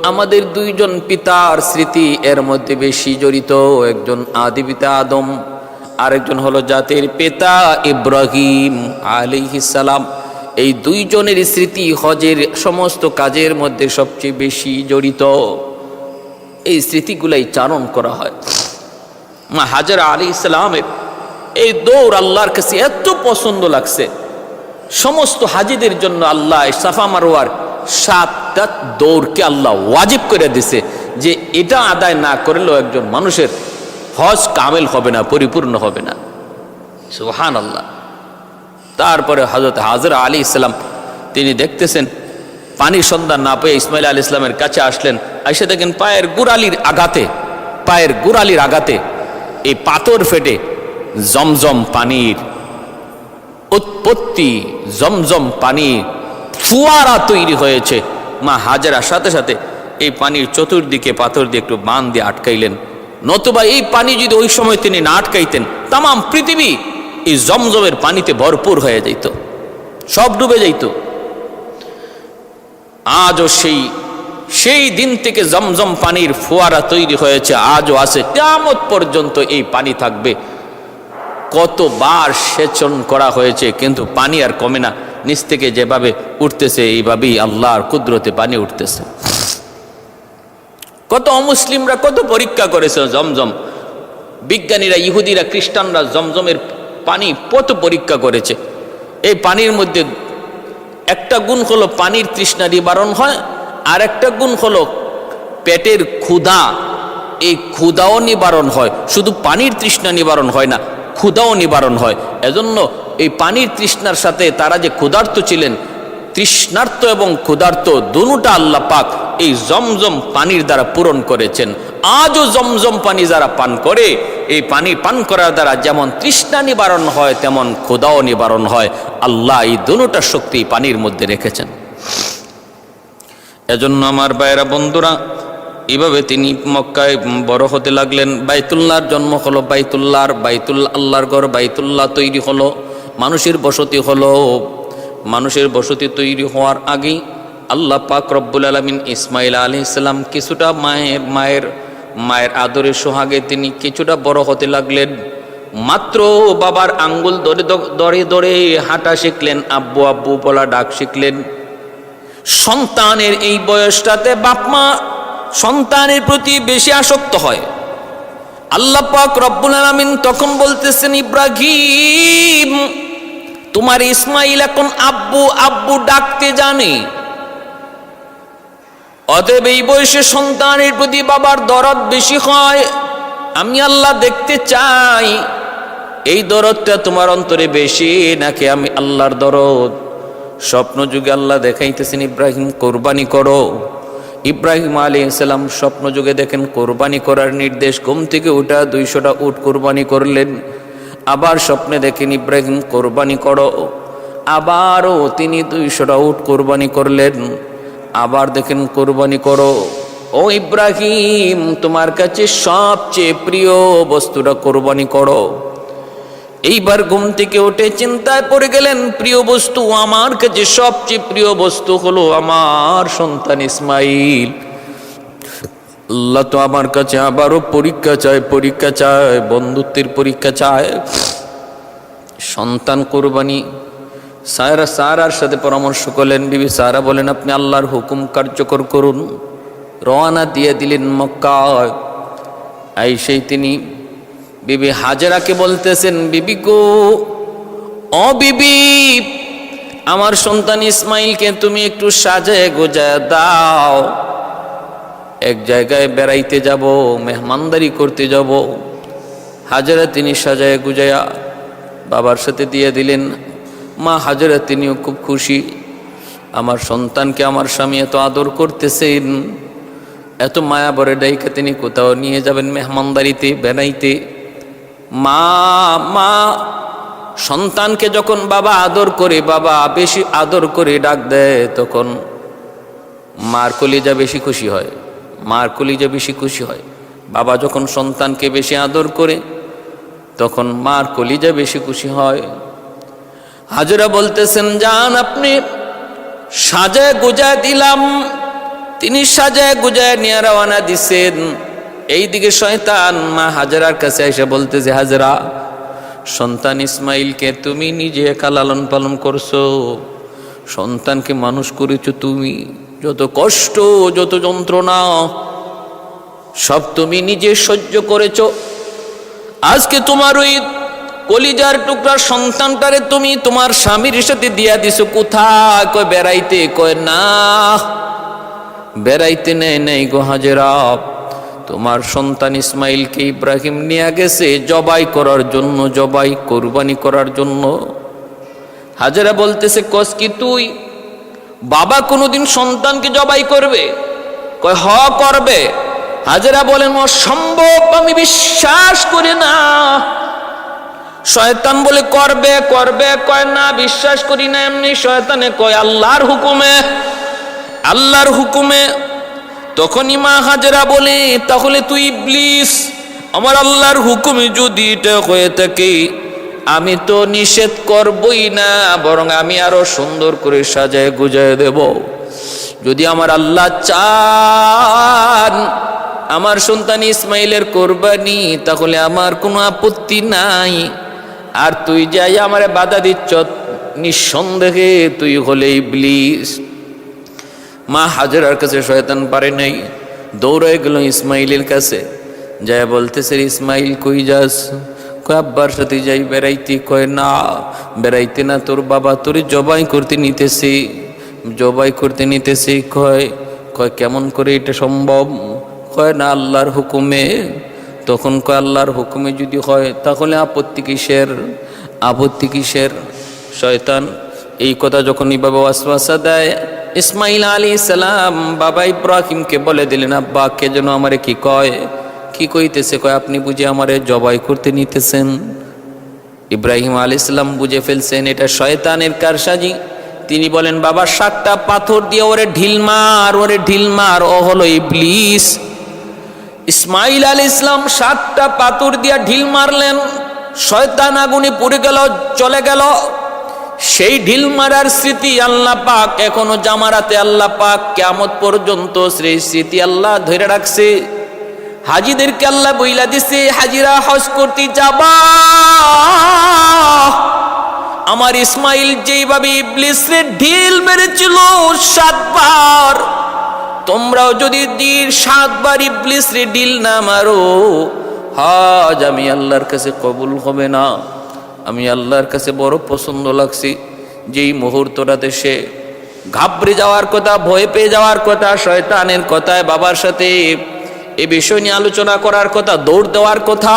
আমাদের দুইজন পিতার স্মৃতি এর মধ্যে বেশি জড়িত। একজন আদি পিতা আদম, আরেকজন হলো জাতির পিতা ইব্রাহিম আলাইহিস সালাম। এই দুইজনের স্মৃতি হজের সমস্ত কাজের মধ্যে সবচেয়ে বেশি জড়িত। এই স্মৃতিগুলাই চারণ করা হয়। মা হাজেরা আলাইহিস সালামের এই দৌড় আল্লাহর কাছে এত পছন্দ লাগছে, সমস্ত হাজিদের জন্য আল্লাহ সাফা মারওয়ার 7টা দৌড়কে আল্লাহ ওয়াজিব করে দিছে, যে এটা আদায় না করলেও একজন মানুষের হজ কামেল হবে না, পরিপূর্ণ হবে না। সুবহানাল্লাহ। তারপরে হযরত হাজেরা আলাইহিস সালাম তিনি দেখতেছেন পানির সন্ধান না পেয়ে ইসমাইল আলাইহিস সালামের কাছে আসলেন। এসে দেখেন পায়ের গোড়ালির আঘাতে এই পাথর ফেটে জমজম পানির উৎপত্তি, জমজম পানি ফুয়ারা তৈরি হয়েছে। মা হাজেরা সাথে সাথে এই পানির চতুর্দিকে পাথর দিয়ে একটু বাঁধ দিয়ে আটকাইলেন, নতুবা এই পানি যদি ওই সময় তিনি না আটকাইতেন তাম পৃথিবী এই জমজমের পানিতে ভরপুর হয়ে যাইত, সব ডুবে যাইত। আজও সেই দিন থেকে জমজম পানির ফোয়ারা তৈরি হয়েছে, আজও আছে, কিয়ামত পর্যন্ত এই পানি থাকবে। কতবার সেচন করা হয়েছে কিন্তু পানি আর কমে না, নিচ থেকে যেভাবে উঠতেছে এইভাবেই আল্লাহর কুদরতে পানি উঠতেছে। কত অমুসলিমরা কত পরীক্ষা করেছে জমজম, বিজ্ঞানীরা, ইহুদিরা, খ্রিস্টানরা জমজমের পানি কত পরীক্ষা করেছে। এই পানির মধ্যে একটা গুণ হলো পানির তৃষ্ণা নিবারণ হয়, আর একটা গুণ হলো পেটের ক্ষুধা, এই ক্ষুধাও নিবারণ হয়। শুধু পানির তৃষ্ণা নিবারণ হয় না, ক্ষুধাও নিবারণ হয়। এজন্য এই পানির তৃষ্ণার সাথে তারা যে ক্ষুধার্ত ছিলেন, তৃষ্ণার্ত এবং ক্ষুধার্ত দুটোটা আল্লাহ পাক এই জমজম পানির দ্বারা পূরণ করেছেন। আজও জমজম পানি যারা পান করে, এই পানি পান করার দ্বারা যেমন তৃষ্ণা নিবারণ হয় তেমন ক্ষুধাও নিবারণ হয়। আল্লাহ এই দুটোটা শক্তি পানির মধ্যে রেখেছেন। এজন্য আমার ভাইয়েরা বন্ধুরা, এভাবে তিনি মক্কায় বড় হতে লাগলেন। বাইতুল্লাহর জন্ম হলো, আল্লাহর ঘর বাইতুল্লাহ তৈরি হলো, মানুষের বসতি হলো। মানুষের বসতি তৈরি হওয়ার আগেই আল্লাহ পাক রব্বুল আলামিন ইসমাইল আলাইহিস সালাম কিছুটা মায়ের আদরের সোহাগে তিনি কিছুটা বড় হতে লাগলেন। মাত্র বাবার আঙ্গুল ধরে হাঁটা শিখলেন, আব্বু আব্বু বলা ডাক শিখলেন। সন্তানের এই বয়সটাতে বাপ মা সন্তানের প্রতি বেশি আসক্ত হয়। আল্লাহ পাক রব্বুল আলামিন তখন বলতেছেন, ইব্রাহিম, তোমার ইসমাইল এখন আব্বু আব্বু ডাকতে জানে। অতএব এই বয়সে সন্তানের প্রতি বাবার দরদ বেশি হয়। আমি আল্লাহ দেখতে চাই এই দরদটা তোমার অন্তরে বেশি নাকি আমি আল্লাহর দরদ। স্বপ্ন যুগে আল্লাহ দেখাইতেছেন, ইব্রাহিম কোরবানি করো। ইব্রাহিম আলাইহিস সালাম স্বপ্ন যুগে দেখেন কোরবানি করার নির্দেশ, ঘুম থেকে উঠা 200টা উট কোরবানি করলেন। আবার স্বপ্নে দেখেন ইব্রাহিম কোরবানি করো, আবারও তিনি 200টা উট কোরবানি করলেন। আবার দেখেন কোরবানি করো, ও ইব্রাহিম, তোমার কাছে সবচেয়ে প্রিয় বস্তুটা কোরবানি করো। এইবার ঘুম থেকে উঠে চিন্তায় পড়ে গেলেন, প্রিয় বস্তু আমার কাছে সবচেয়ে প্রিয় বস্তু হলো আমার সন্তান ইসমাইল। আল্লাহ তো আমার কাছে আবারও পরীক্ষা চায়, বন্ধুত্বের পরীক্ষা চায়। সন্তান কোরবানি। সারার সাথে পরামর্শ করলেন। বিবি সারা বলেন, আপনি আল্লাহর হুকুম কার্যকর করুন। রওনা দিয়ে দিলেন মক্কায়। সেই তিনি বিবি হাজেরাকে বলতেছেন, বিবি গো, ও বিবি, আমার সন্তান ইসমাইলকে তুমি একটু সাজায় গোজায় দাও। এক জায়গায় বেড়াইতে যাব, মেহমানদারি করতে যাব। হাজেরা তিনি সাজায় গুজায়া বাবার সাথে দিয়ে দিলেন। মা হাজেরা তিনিও খুব খুশি, আমার সন্তানকে আমার স্বামী এত আদর করতেছেন, এত মায়া বরে ডাইকা তিনি কোথাও নিয়ে যাবেন মেহমানদারিতে, বেড়াইতে। মা সন্তানকে যখন বাবা আদর করে, বাবা বেশি আদর করে ডাক দেয়, তখন মার কলিজা বেশি খুশি হয়, মার কলিজা বেশি খুশি হয়। বাবা যখন সন্তানকে বেশি আদর করে, তখন মার কলিজা বেশি খুশি হয়। হাজেরা বলতেছেন, যান, আপনি সাজায় গুজায় দিলাম। তিনি সাজায় গুজায় নিয়ে রওনা দিছেন। এইদিকে শয়তান মা হাজেরার কাছে এসে বলতেছে, হাজেরা, সন্তান ইসমাইলকে তুমি নিজে একা লালন পালন করছো, সন্তানকে মানুষ করেছো তুমি, যত কষ্ট যত যন্ত্রণা সব তুমি নিজে সহ্য করেছো। আজকে তোমার ওই কলিজার টুকরা সন্তানটারে তুমি তোমার স্বামীর সাথে দিয়া দিছো কোথায়? কয় বেড়াইতে। কয় না, বেড়াইতে নেই গো হাজেরা, তোমার সন্তান ইসমাইলকে ইব্রাহিম নিয়ে গেছে জবাই করার জন্য, জবাই কোরবানি করার জন্য। হাজেরা বলতেছে, কস কি তুই? বাবা কোনোদিন সন্তানকে জবাই করবে? কয় হ, করবে। হাজেরা বলেন, অসম্ভব, আমি বিশ্বাস করি না। শয়তান বলে, করবে করবে। কয় না, বিশ্বাস করি না এমনি। শয়তানে কয়, আল্লাহর হুকুমে, আল্লাহর হুকুমে। তখনই মা হাজেরা বলে, তাহলে তুই ইবলিস, আমার আল্লাহর হুকুমে যদি এটা হয়ে থাকে, আমি তো নিষেধ করবই না, বরং আমি আরো সুন্দর করে সাজায় গুজায় দেব। যদি আমার আল্লাহ চান আমার সন্তান ইসমাইলের কোরবানি, তাহলে আমার কোনো আপত্তি নাই। আর তুই যাই আমারে বাধা দিচ্ছ, নিঃসন্দেহে তুই হলে ইবলিস। মা হাজেরার কাছে শয়তান পারে নাই, দৌড়ায় গেল ইসমাইলের কাছে। যায় বলতেছে, ইসমাইল কই যাস? কয় আব্বার সাথে যাই বেড়াইতে। কয় না, বেড়াইতে না, তোর বাবা তোরে জবাই করতে নিতেছে, জবাই করতে নিতেছে। কয় কেমন করে এটা সম্ভব? কয় না, আল্লাহর হুকুমে। তখন কয়, আল্লাহর হুকুমে যদি হয় তাহলে আপত্তি কিসের? আপত্তি কিসের? শয়তান এই কথা যখন এইভাবে ওয়াসওয়াসা দেয়, ইসমাইল আলাইহিস সালাম বাবা ইব্রাহিমকে বলে দিলেন, আব্বা কে যেন আমারে কি কয়? কি কইতেছে? কয় আপনি বুঝে আমারে জবাই করতে নিতেছেন। ইব্রাহিম আলাইহিস সালাম বুঝে ফেলছেন এটা শয়তানের কারসাজি। তিনি বলেন, বাবা 7টা পাথর দিয়ে ওরে ঢিল মার, ওরে ঢিল মার, ও হলো ইবলিস। ইসমাইল আলাইহিস সালাম 7টা পাথর দিয়ে ঢিল মারলেন, শয়তান আগুনে পুড়ে গেল, চলে গেল। সেই ঢিল মারার স্মৃতি আল্লাহ পাক এখনো জামারাতে আল্লাহ পাক কিয়ামত পর্যন্ত সেই স্মৃতি আল্লাহ ধরে রাখছে। হাজিদেরকে আল্লাহ বইলা দিছে, হাজিরা হজ করতে যাবা, আমার ইসমাইল যেইভাবে ইবলিসের ঢিল মেরেছিল 7 বার, তোমরাও যদি 7 বার ইবলিসের ঢিল না মারো, হজ আমি আল্লাহর কাছে কবুল হবে না। আমি আল্লাহর কাছে বড় পছন্দ লাগছি। যেই মুহূর্তটাতে সে ঘাবড়ে যাওয়ার কথা, ভয় পেয়ে যাওয়ার কথা, শয়তানের কথায় বাবার সাথে এ বিষয় নিয়ে আলোচনা করার কথা, দৌড় দেওয়ার কথা,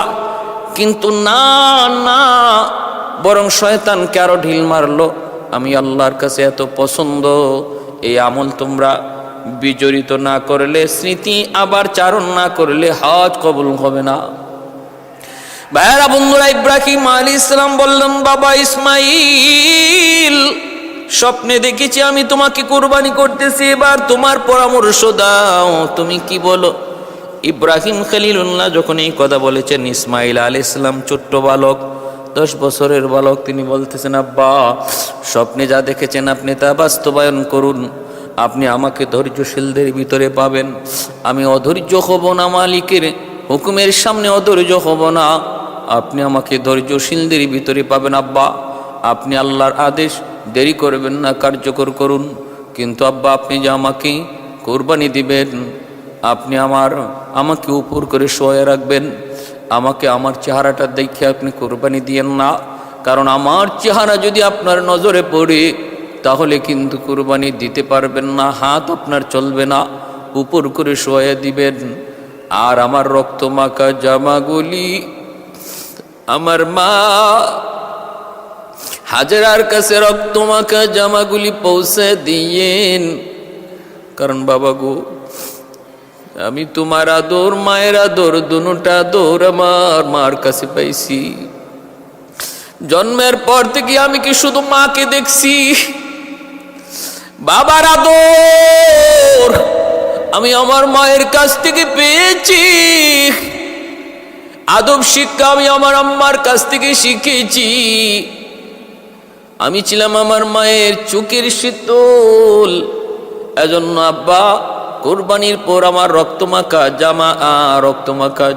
কিন্তু না না, বরং শয়তানকে আরো ঢিল মারলো। আমি আল্লাহর কাছে এত পছন্দ, এই আমল তোমরা বিজড়িত না করলে, স্মৃতি আবার চারণ না করলে হজ কবুল হবে না। ভাইয়েরা বন্ধুরা, ইব্রাহিম আলাইহিস সালাম বললেন, বাবা ইসমাইল স্বপ্নে দেখেছি আমি তোমাকে কুরবানি করতেছি, এবার তোমার পরামর্শ দাও, তুমি কি বলো? ইব্রাহিম খলিলুল্লাহ যখন এই কথা বলেছেন, ইসমাইল আলাইহিস সালাম ছোট্ট বালক, 10 বছরের বালক, তিনি বলতেছেন, আব্বা স্বপ্নে যা দেখেছেন আপনি তা বাস্তবায়ন করুন, আপনি আমাকে ধৈর্যশীলদের ভিতরে পাবেন, আমি অধৈর্য হব না, মালিকের হুকুমের সামনে অধৈর্য হব না, আপনি আমাকে ধৈর্যশীলদের ভিতরে পাবেন। আব্বা আপনি আল্লাহর আদেশ দেরি করবেন না, কার্যকর করুন, কিন্তু আব্বা আপনি যে আমাকে কোরবানি দিবেন, আপনি আমাকে উপর করে শোয়ে রাখবেন, আমাকে আমার চেহারাটা দেখে আপনি কোরবানি দিয়েন না, কারণ আমার চেহারা যদি আপনার নজরে পড়ে তাহলে কিন্তু কোরবানি দিতে পারবেন না, হাত আপনার চলবে না, উপর করে শোয়ে দিবেন। আর আমার রক্ত মাখা জামাগুলি আমার মা হাজেরার কাছে রক্ত মাখা জামাগুলি পৌঁছে দিয়েন, কারণ বাবা গো আমি তোমার আদর, মায়ের আদর, দুটা আদর আমার মার কাছে পাইছি। জন্মের পর থেকে আমি কি শুধু মাকে দেখছি? বাবার আদর আমি আমার মায়ের কাছ থেকে পেয়েছি, আদব শিক্ষা আমি আমার আম্মার কাছ থেকে শিখেছি। আমি ছিলাম আমার মায়ের চোখের শীতল, এজন্য আব্বা কোরবানির পর আমার রক্তমাখা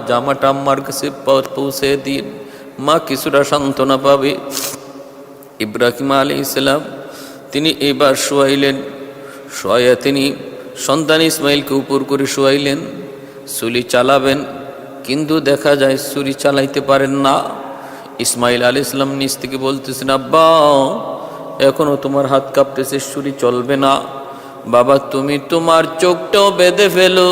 জামাটা আম্মার কাছে পৌঁছে দিন, মা কিছুটা সান্ত্বনা পাবে। ইব্রাহিম আলাইহিস সালাম তিনি এবার শোয়াইলেন, শোয়া তিনি সন্তান ইসমাইলকে উপর করে শোয়াইলেন, ছুরি চালাবেন, কিন্তু দেখা যায় ছুরি চালাইতে পারেন না। ইসমাইল আলাইহিস সালাম নিজ থেকে বলতেছেন, আব্বা এখনো তোমার হাত কাঁপতেছে, ছুরি চলবে না। বাবা তুমি তোমার চোখটাও বেঁধে ফেলো,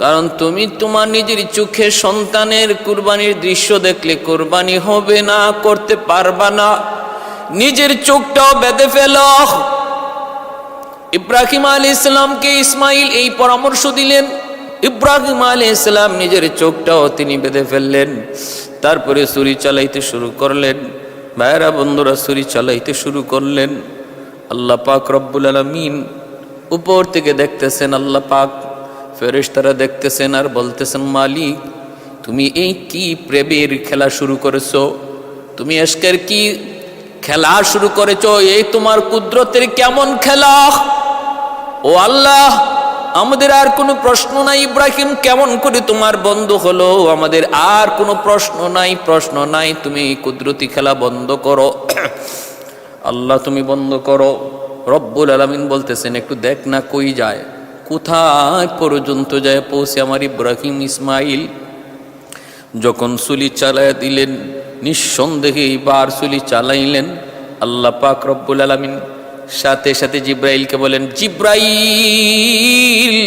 কারণ তুমি তোমার নিজের চোখে সন্তানের কুরবানির দৃশ্য দেখলে কুরবানি হবে না, করতে পারবা না, নিজের চোখটাও বেঁধে ফেলো। ইব্রাহিম আলাইহিস সালামকে ইসমাইল এই পরামর্শ দিলেন। ইব্রাহিম আলাইহিস সালাম নিজের চোখটাও তিনি বেঁধে ফেললেন, তারপরে ছুরি চালাইতে শুরু করলেন। ভাইরা বন্ধুরা, ছুরি চালাইতে শুরু করলেন। আল্লাহ পাক রব্বুল আলামিন উপর থেকে দেখতেছেন, আল্লাহ পাক ফেরেশতারা দেখতেছেন আর বলতেছেন, মালিক তুমি এই কি প্রেমের খেলা শুরু করেছো, তুমি আজকের কি খেলা শুরু করেছো, এই তোমার কুদরতের কেমন খেলা? ও আল্লাহ আমাদের আর কোনো প্রশ্ন নাই, ইব্রাহিম কেমন করে তোমার বন্ধু হলো, আমাদের আর কোনো প্রশ্ন নাই, তুমি কুদরতি খেলা বন্ধ করো আল্লাহ, তুমি বন্ধ করো। রব্বুল আলামিন বলতেছেন, একটু দেখ না কই যায়, কোথায় পর্যন্ত যায় পৌঁছে আমার ইব্রাহিম ইসমাইল। যখন ছুরি চালাইয়া দিলেন, নিঃসন্দেহে এইবার ছুরি চালাইলেন। আল্লাহ পাক রব্বুল আলামিন সাথে সাথে জিব্রাইলকে বলেন, জিব্রাইল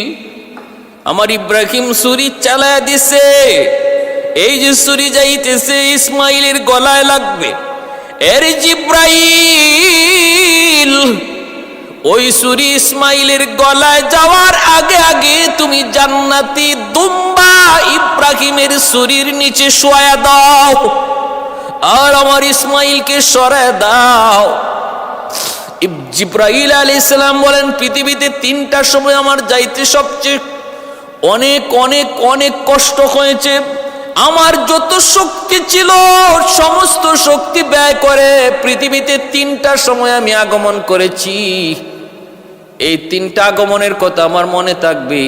আমার ইব্রাহিম ছুরি চালাইয়া দিছে, এই যে ছুরি যাইতেছে ইসমাইলের গলায় লাগবে। এর জিব্রাইল ওই ছুরি ইসমাইলের গলায় যাওয়ার আগে আগে তুমি জান্নাতি দুম্বা ইব্রাহিমের ছুরির নিচে শোয়া দাও আর আমার ইসমাইলকে সরায় দাও। জিব্রাইল আলাইহিস সালাম বলেন, পৃথিবীতে 3টা সময় আমার যাইতে সবচেয়ে অনেক অনেক অনেক কষ্ট হয়েছে। আমার যত শক্তি ছিল সমস্ত শক্তি ব্যয় করে পৃথিবীতে 3টা সময় আমি আগমন করেছি। এই 3টা আগমনের কথা আমার মনে থাকবে।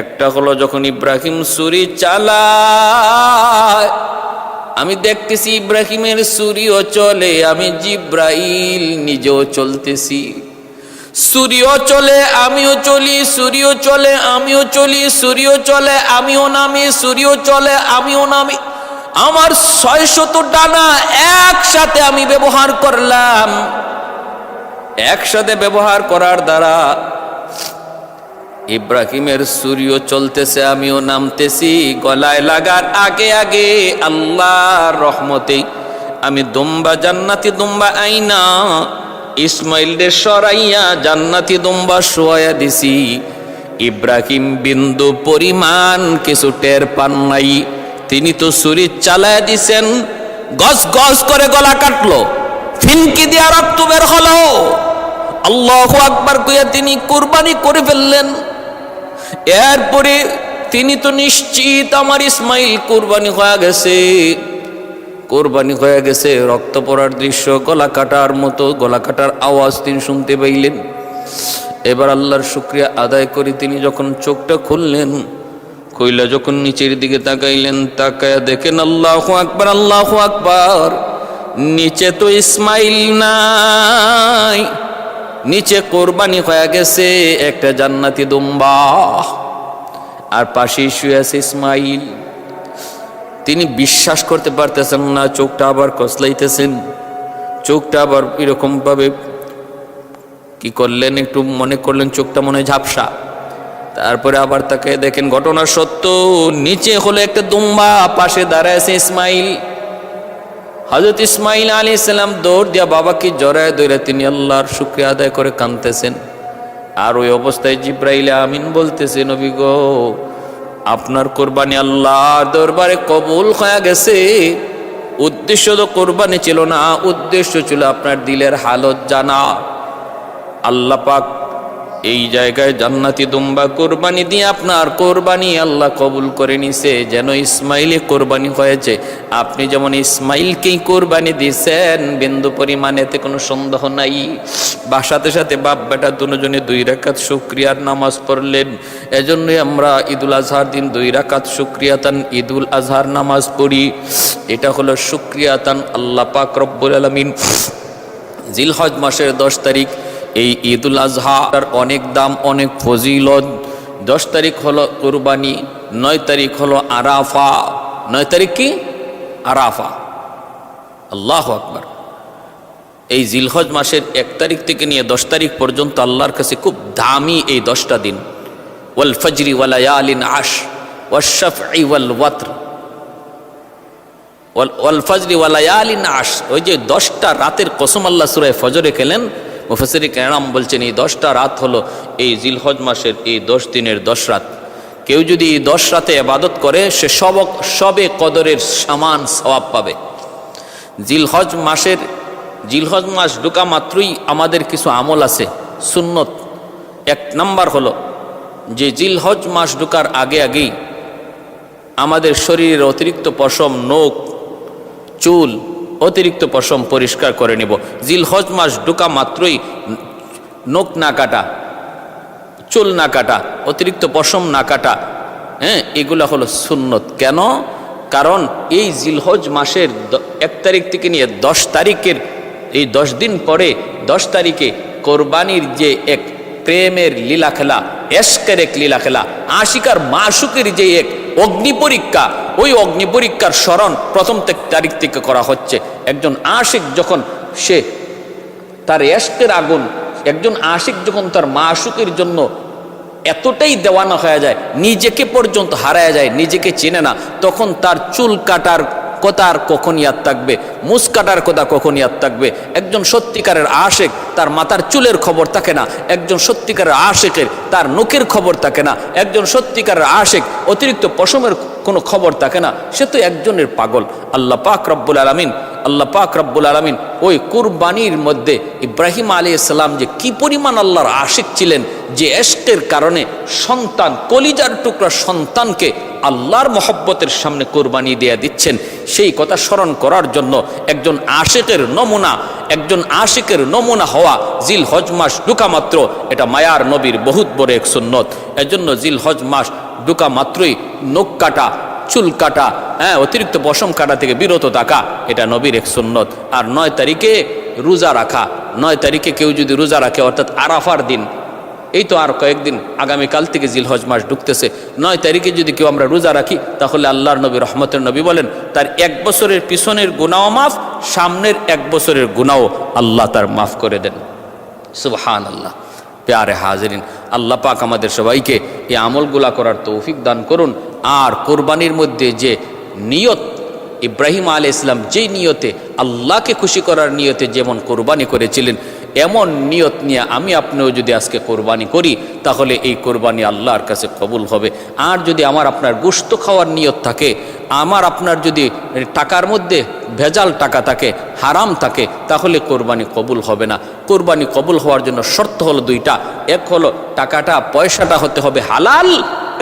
একটা হলো যখন ইব্রাহিম ছুরি চালায়, আমি দেখতেছি ইব্রাহিমের ছুরিও চলে, আমি জিব্রাইল নিজেও চলতেছি। ছুরিও চলে আমিও চলি, ছুরিও চলে আমিও চলি, ছুরিও চলে আমিও নামি, ছুরিও চলে আমিও নামি। আমার 600 ডানা একসাথে আমি ব্যবহার করলাম। একসাথে ব্যবহার করার দ্বারা ইব্রাহিমের ছুরিও চলতেছে আমিও নামতেছি। গলায় লাগার আগে আগে আল্লাহর রহমতে আমি দুম্বা জান্নাতি দুম্বা আইনা ইসমাইলদের সরাইয়া জান্নাতি দুম্বা শোয়া দিছি। ইব্রাহিম বিন্দু পরিমাণ কিছু টের পান নাই, তিনি তো ছুরি চালায়া দিছেন, গজ গজ করে গলা কাটলো, ফিনকি দিয়া রক্ত বের হলো। আল্লাহু আকবার কইয়া তিনি কুরবানি করে ফেললেন। এরপরে তিনি তো নিশ্চিত আমার ইসমাইল কুরবানি হয়ে গেছে, কোরবানি হয়ে গেছে। রক্ত পড়ার দৃশ্য, গলা কাটার মতো গলা কাটার আওয়াজ তিনি শুনতে পাইলেন। এবার আল্লাহর শুকরিয়া আদায় করে তিনি যখন চোখটা খুললেন, খুইলা যখন নিচের দিকে তাকাইলেন, তাকায়া দেখেন আল্লাহু আকবার, আল্লাহু আকবার, নিচে তো ইসমাইল নাই, নিচে কোরবানি হয়ে গেছে একটা জান্নাতি দুম্বা, আর পাশেই শুয়ে আছে ইসমাইল। তিনি বিশ্বাস করতে পারতেছেন না, চোখটা আবার কসলাইতেছেন, চোখটা আবার এরকম ভাবে কি করলেন, একটু মনে করলেন চোখটা মনে হয় ঝাপসা। তারপরে আবার তাকে দেখেন ঘটনা সত্য, নিচে হলো একটা দুম্বা, পাশে দাঁড়ায় আছে ইসমাইল। হযরত ইসমাইল আলাইহিস সালাম দৌড় দিয়া বাবাকে জড়ায় ধরে তিনি আল্লাহর শুকরিয়া আদায় করে কাঁদতেছেন। আর ওই অবস্থায় জিবরাইল আমিন বলতেছে, নবী গো, আপনার কোরবানি আল্লাহর দরবারে কবুল হয়ে গেছে। উদ্দেশ্য তো কোরবানি ছিল না, উদ্দেশ্য ছিল আপনার দিলের হালত জানা। আল্লাহ পাক এই জায়গায় জান্নাতি দুম্বা কোরবানি দিয়ে আপনার কোরবানি আল্লাহ কবুল করে নিছে, যেন ইসমাইলে কোরবানি হয়েছে। আপনি যেমন ইসমাইলকেই কোরবানি দিয়েছেন, বিন্দু পরিমাণ এতে কোনো সন্দেহ নাই। বা সাথে সাথে বাপ বেটা দুজনে 2 রাকাত শুকরিয়ার নামাজ পড়লেন। এজন্যই আমরা ঈদুল আজহার দিন 2 রাকাত শুকরিয়াতান ঈদুল আজহার নামাজ পড়ি। এটা হলো শুকরিয়াতান আল্লাহ পাক রব্বুল আলামিন জিলহজ মাসের 10 তারিখ এই ঈদুল আজহার অনেক দাম, অনেক ফজিলত। 10 তারিখ হলো কুরবানি, 9 তারিখ হলো আরাফা। 9 তারিখ কি? আরাফা। আল্লাহু আকবার। এই জিলহজ মাসের 1 তারিখ থেকে নিয়ে 10 তারিখ পর্যন্ত আল্লাহর কাছে খুব দামি এই 10টা দিন। ওয়াল ফজরি ওয়া লায়ালিন আশ ওয়াশ শাফঈ ওয়াল ওয়াতর ওয়াল ফজরি ওয়া লায়ালিন আশ। ওই যে 10টা রাতের কসম আল্লাহ সূরা ফজরে খেলেন। মুফাসসির কেরাম বলছেন এই 10টা রাত হলো এই জিলহজ মাসের এই 10 দিনের 10 রাত। কেউ যদি এই 10 রাতে ইবাদত করে সে সবে কদরের সমান সওয়াব পাবে। জিলহজ মাস ঢোকা মাত্রই আমাদের কিছু আমল আছে সুন্নত। 1 নাম্বার হলো যে জিলহজ মাস ঢোকার আগেই আমাদের শরীরের অতিরিক্ত পশম, নখ, চুল, অতিরিক্ত পশম পরিষ্কার করে নিব। জিলহজ মাস ঢোকা মাত্রই নখ না কাটা, চুল না কাটা, অতিরিক্ত পশম না কাটা, এগুলা হলো সুন্নত। কেন? কারণ এই জিলহজ মাসের 1 তারিখ থেকে নিয়ে 10 তারিখের এই 10 দিন পরে 10 তারিখে কোরবানির যে এক প্রেমের লীলা খেলা, এশকের এক লীলা খেলা, আশিকার মাশুকের যে এক অগ্নি পরীক্ষা, ওই অগ্নি পরীক্ষার স্মরণ 1 তারিখ থেকে করা হচ্ছে। একজন আশিক যখন সে তার এশকের আগুন, একজন আশিক যখন তার মাশুকের জন্য এতটাই দেওয়ানা হয়ে যায়, নিজেকে পর্যন্ত হারায় যায়, নিজেকে চেনে না, তখন তার চুল কাটার কথা আর কখন ইয়াদ থাকবে, মুছ কাটার কথা কখন ইয়াদ থাকবে। একজন সত্যিকারের আশিক তার মাথার চুলের খবর থাকে না, একজন সত্যিকারের আশিকের তার নখের খবর থাকে না, একজন সত্যিকারের আশিক অতিরিক্ত পশমের কোনো খবর থাকে না, সে তো একজনের পাগল। আল্লাহ পাক রব্বুল আলামিন ওই কুরবানির মধ্যে ইব্রাহিম আলাইহিস সালাম যে কি পরিমাণ আল্লাহর আশিক ছিলেন, যে এশকের কারণে সন্তান, কলিজার টুকরা সন্তানকে আল্লাহর মহব্বতের সামনে কোরবানি দিয়ে দিচ্ছেন, সেই কথা স্মরণ করার জন্য একজন আশিকের নমুনা হওয়া জিলহজ মাস ঢোকা মাত্র, এটা মায়ার নবীর বহুত বড় এক সুন্নত। এজন্য জিলহজ মাস ঢোকা মাত্রই নখ কাটা, চুল কাটা, অতিরিক্ত পশম কাটা থেকে বিরত থাকা, এটা নবীর এক সুন্নত। আর 9 তারিখে রোজা রাখা, 9 তারিখে কেউ যদি রোজা রাখে, অর্থাৎ আরাফার দিন, এই তো আর কয়েকদিন, আগামীকাল থেকে জিলহজ মাস ঢুকতেছে। 9 তারিখে যদি কেউ আমরা রোজা রাখি, তাহলে আল্লাহর নবী রহমতের নবী বলেন তার 1 বছরের পিছনের গুনাহ মাফ, সামনের 1 বছরের গুনাহ আল্লাহ তার মাফ করে দেন। সুবহানাল্লাহ। প্যারে হাজিরিন, আল্লাহ পাক আমাদের সবাইকে এই আমলগুলা করার তৌফিক দান করুন। আর কোরবানির মধ্যে যে নিয়ত, ইব্রাহিম আলাইহিস সালাম যেই নিয়তে, আল্লাহকে খুশি করার নিয়তে যেমন কোরবানি করেছিলেন, এমন নিয়ত নিয়ে আমি আপনিও যদি আজকে কোরবানি করি, তাহলে এই কোরবানি আল্লাহর কাছে কবুল হবে। আর যদি আমার আপনার গোশত খাওয়ার নিয়ত থাকে, আমার আপনার যদি টাকার মধ্যে ভেজাল টাকা থাকে, হারাম থাকে, তাহলে কোরবানি কবুল হবে না। কোরবানি কবুল হওয়ার জন্য শর্ত হলো দুইটা। এক হলো টাকাটা পয়সাটা হতে হবে হালাল,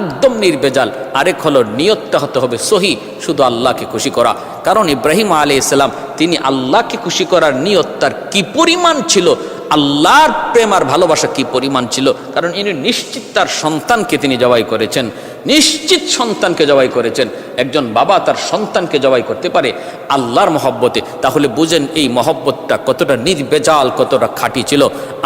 একদম নির্ভেজাল। আরেক হলো নিয়তটা হতে হবে সহি, শুধু আল্লাহকে খুশি করা। কারণ ইব্রাহিম আলাইহিস সালাম তিনি আল্লাহকে খুশি করার নিয়ত তার কি পরিমাণ ছিল, আল্লাহর প্রেম আর ভালোবাসা কি পরিমাণ ছিল। কারণ ইনি নিশ্চিত তার সন্তানকে তিনি জবাই করেছেন, নিশ্চিত সন্তানকে জবাই করেছেন। একজন বাবা তার সন্তানকে জবাই করতে পারে আল্লাহর মহব্বতে, তাহলে বুঝেন এই মহব্বতটা কতটা নির্ভেজাল, কতটা খাঁটি ছিল।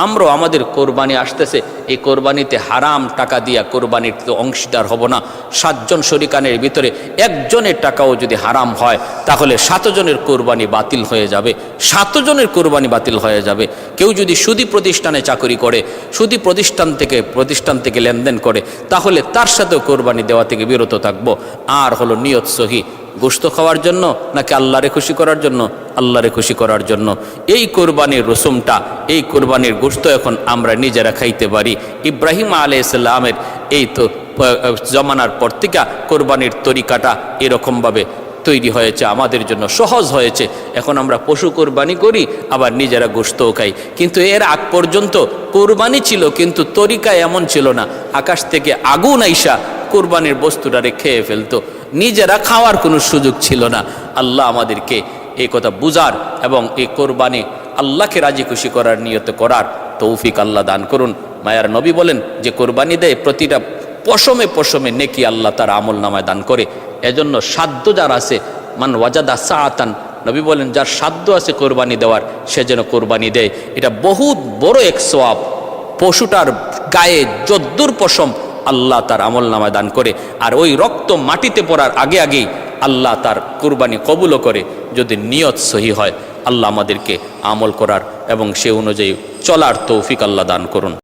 আমরাও আমাদের কোরবানি আসতেছে, এই কোরবানিতে হারাম টাকা দিয়া কোরবানির তো অংশীদার হব না। 7 জন শরিকানের ভিতরে একজনের টাকাও যদি হারাম হয়, তাহলে 7 জনের কোরবানি বাতিল হয়ে যাবে, 7 জনের কোরবানি বাতিল হয়ে যাবে। কেউ যদি সুদী প্রতিষ্ঠানে চাকরি করে, সুদী প্রতিষ্ঠান থেকে লেনদেন করে, তাহলে তার সাথেও কোরবানি দেওয়া থেকে বিরত থাকবো। আর হলো নিয়ত সহি, গোশত খাওয়ার জন্য নাকি আল্লাহরে খুশি করার জন্য? আল্লাহরে খুশি করার জন্য। এই কোরবানির রসুমটা, এই কোরবানির গোশত এখন আমরা নিজেরা খাইতে পারি। ইব্রাহিম আলাইহিস সালামের এই তো জমানার পর থেকে কোরবানির তরিকাটা এরকমভাবে তৈরি হয়েছে, আমাদের জন্য সহজ হয়েছে। এখন আমরা পশু কোরবানি করি, আবার নিজেরা গোশতও খাই। কিন্তু এর আগ পর্যন্ত কোরবানি ছিল, কিন্তু তরিকা এমন ছিল না। আকাশ থেকে আগুন আইসা কোরবানির বস্তুটারে খেয়ে ফেলতো, নিজেরা খাওয়ার কোনো সুযোগ ছিল না। আল্লাহ আমাদেরকে এই কথা বুঝার এবং এই কোরবানি আল্লাহকে রাজি খুশি করার নিয়ত করার তৌফিক আল্লাহ দান করুন। মায়ার নবী বলেন যে কোরবানি দেয় প্রতিটা পশমে পশমে নেকি আল্লাহ তার আমল নামায় দান করে। এজন্য সাধ্য যার আছে, মান ওয়াজাদা সাআতান, নবী বলেন যার সাধ্য আছে কোরবানি দেওয়ার, সে যেন কোরবানি দেয়। এটা বহুত বড় এক সওয়াব। পশুটার গায়ে যদ্দুর পশম আল্লাহ তার আমল নামায় দান করে, আর ওই রক্ত মাটিতে পড়ার আগে আগেই আল্লাহ তার কুরবানি কবুলও করে, যদি নিয়ত সহি হয়। আল্লাহ আমাদেরকে আমল করার এবং সে অনুযায়ী চলার তৌফিক আল্লাহ দান করুন।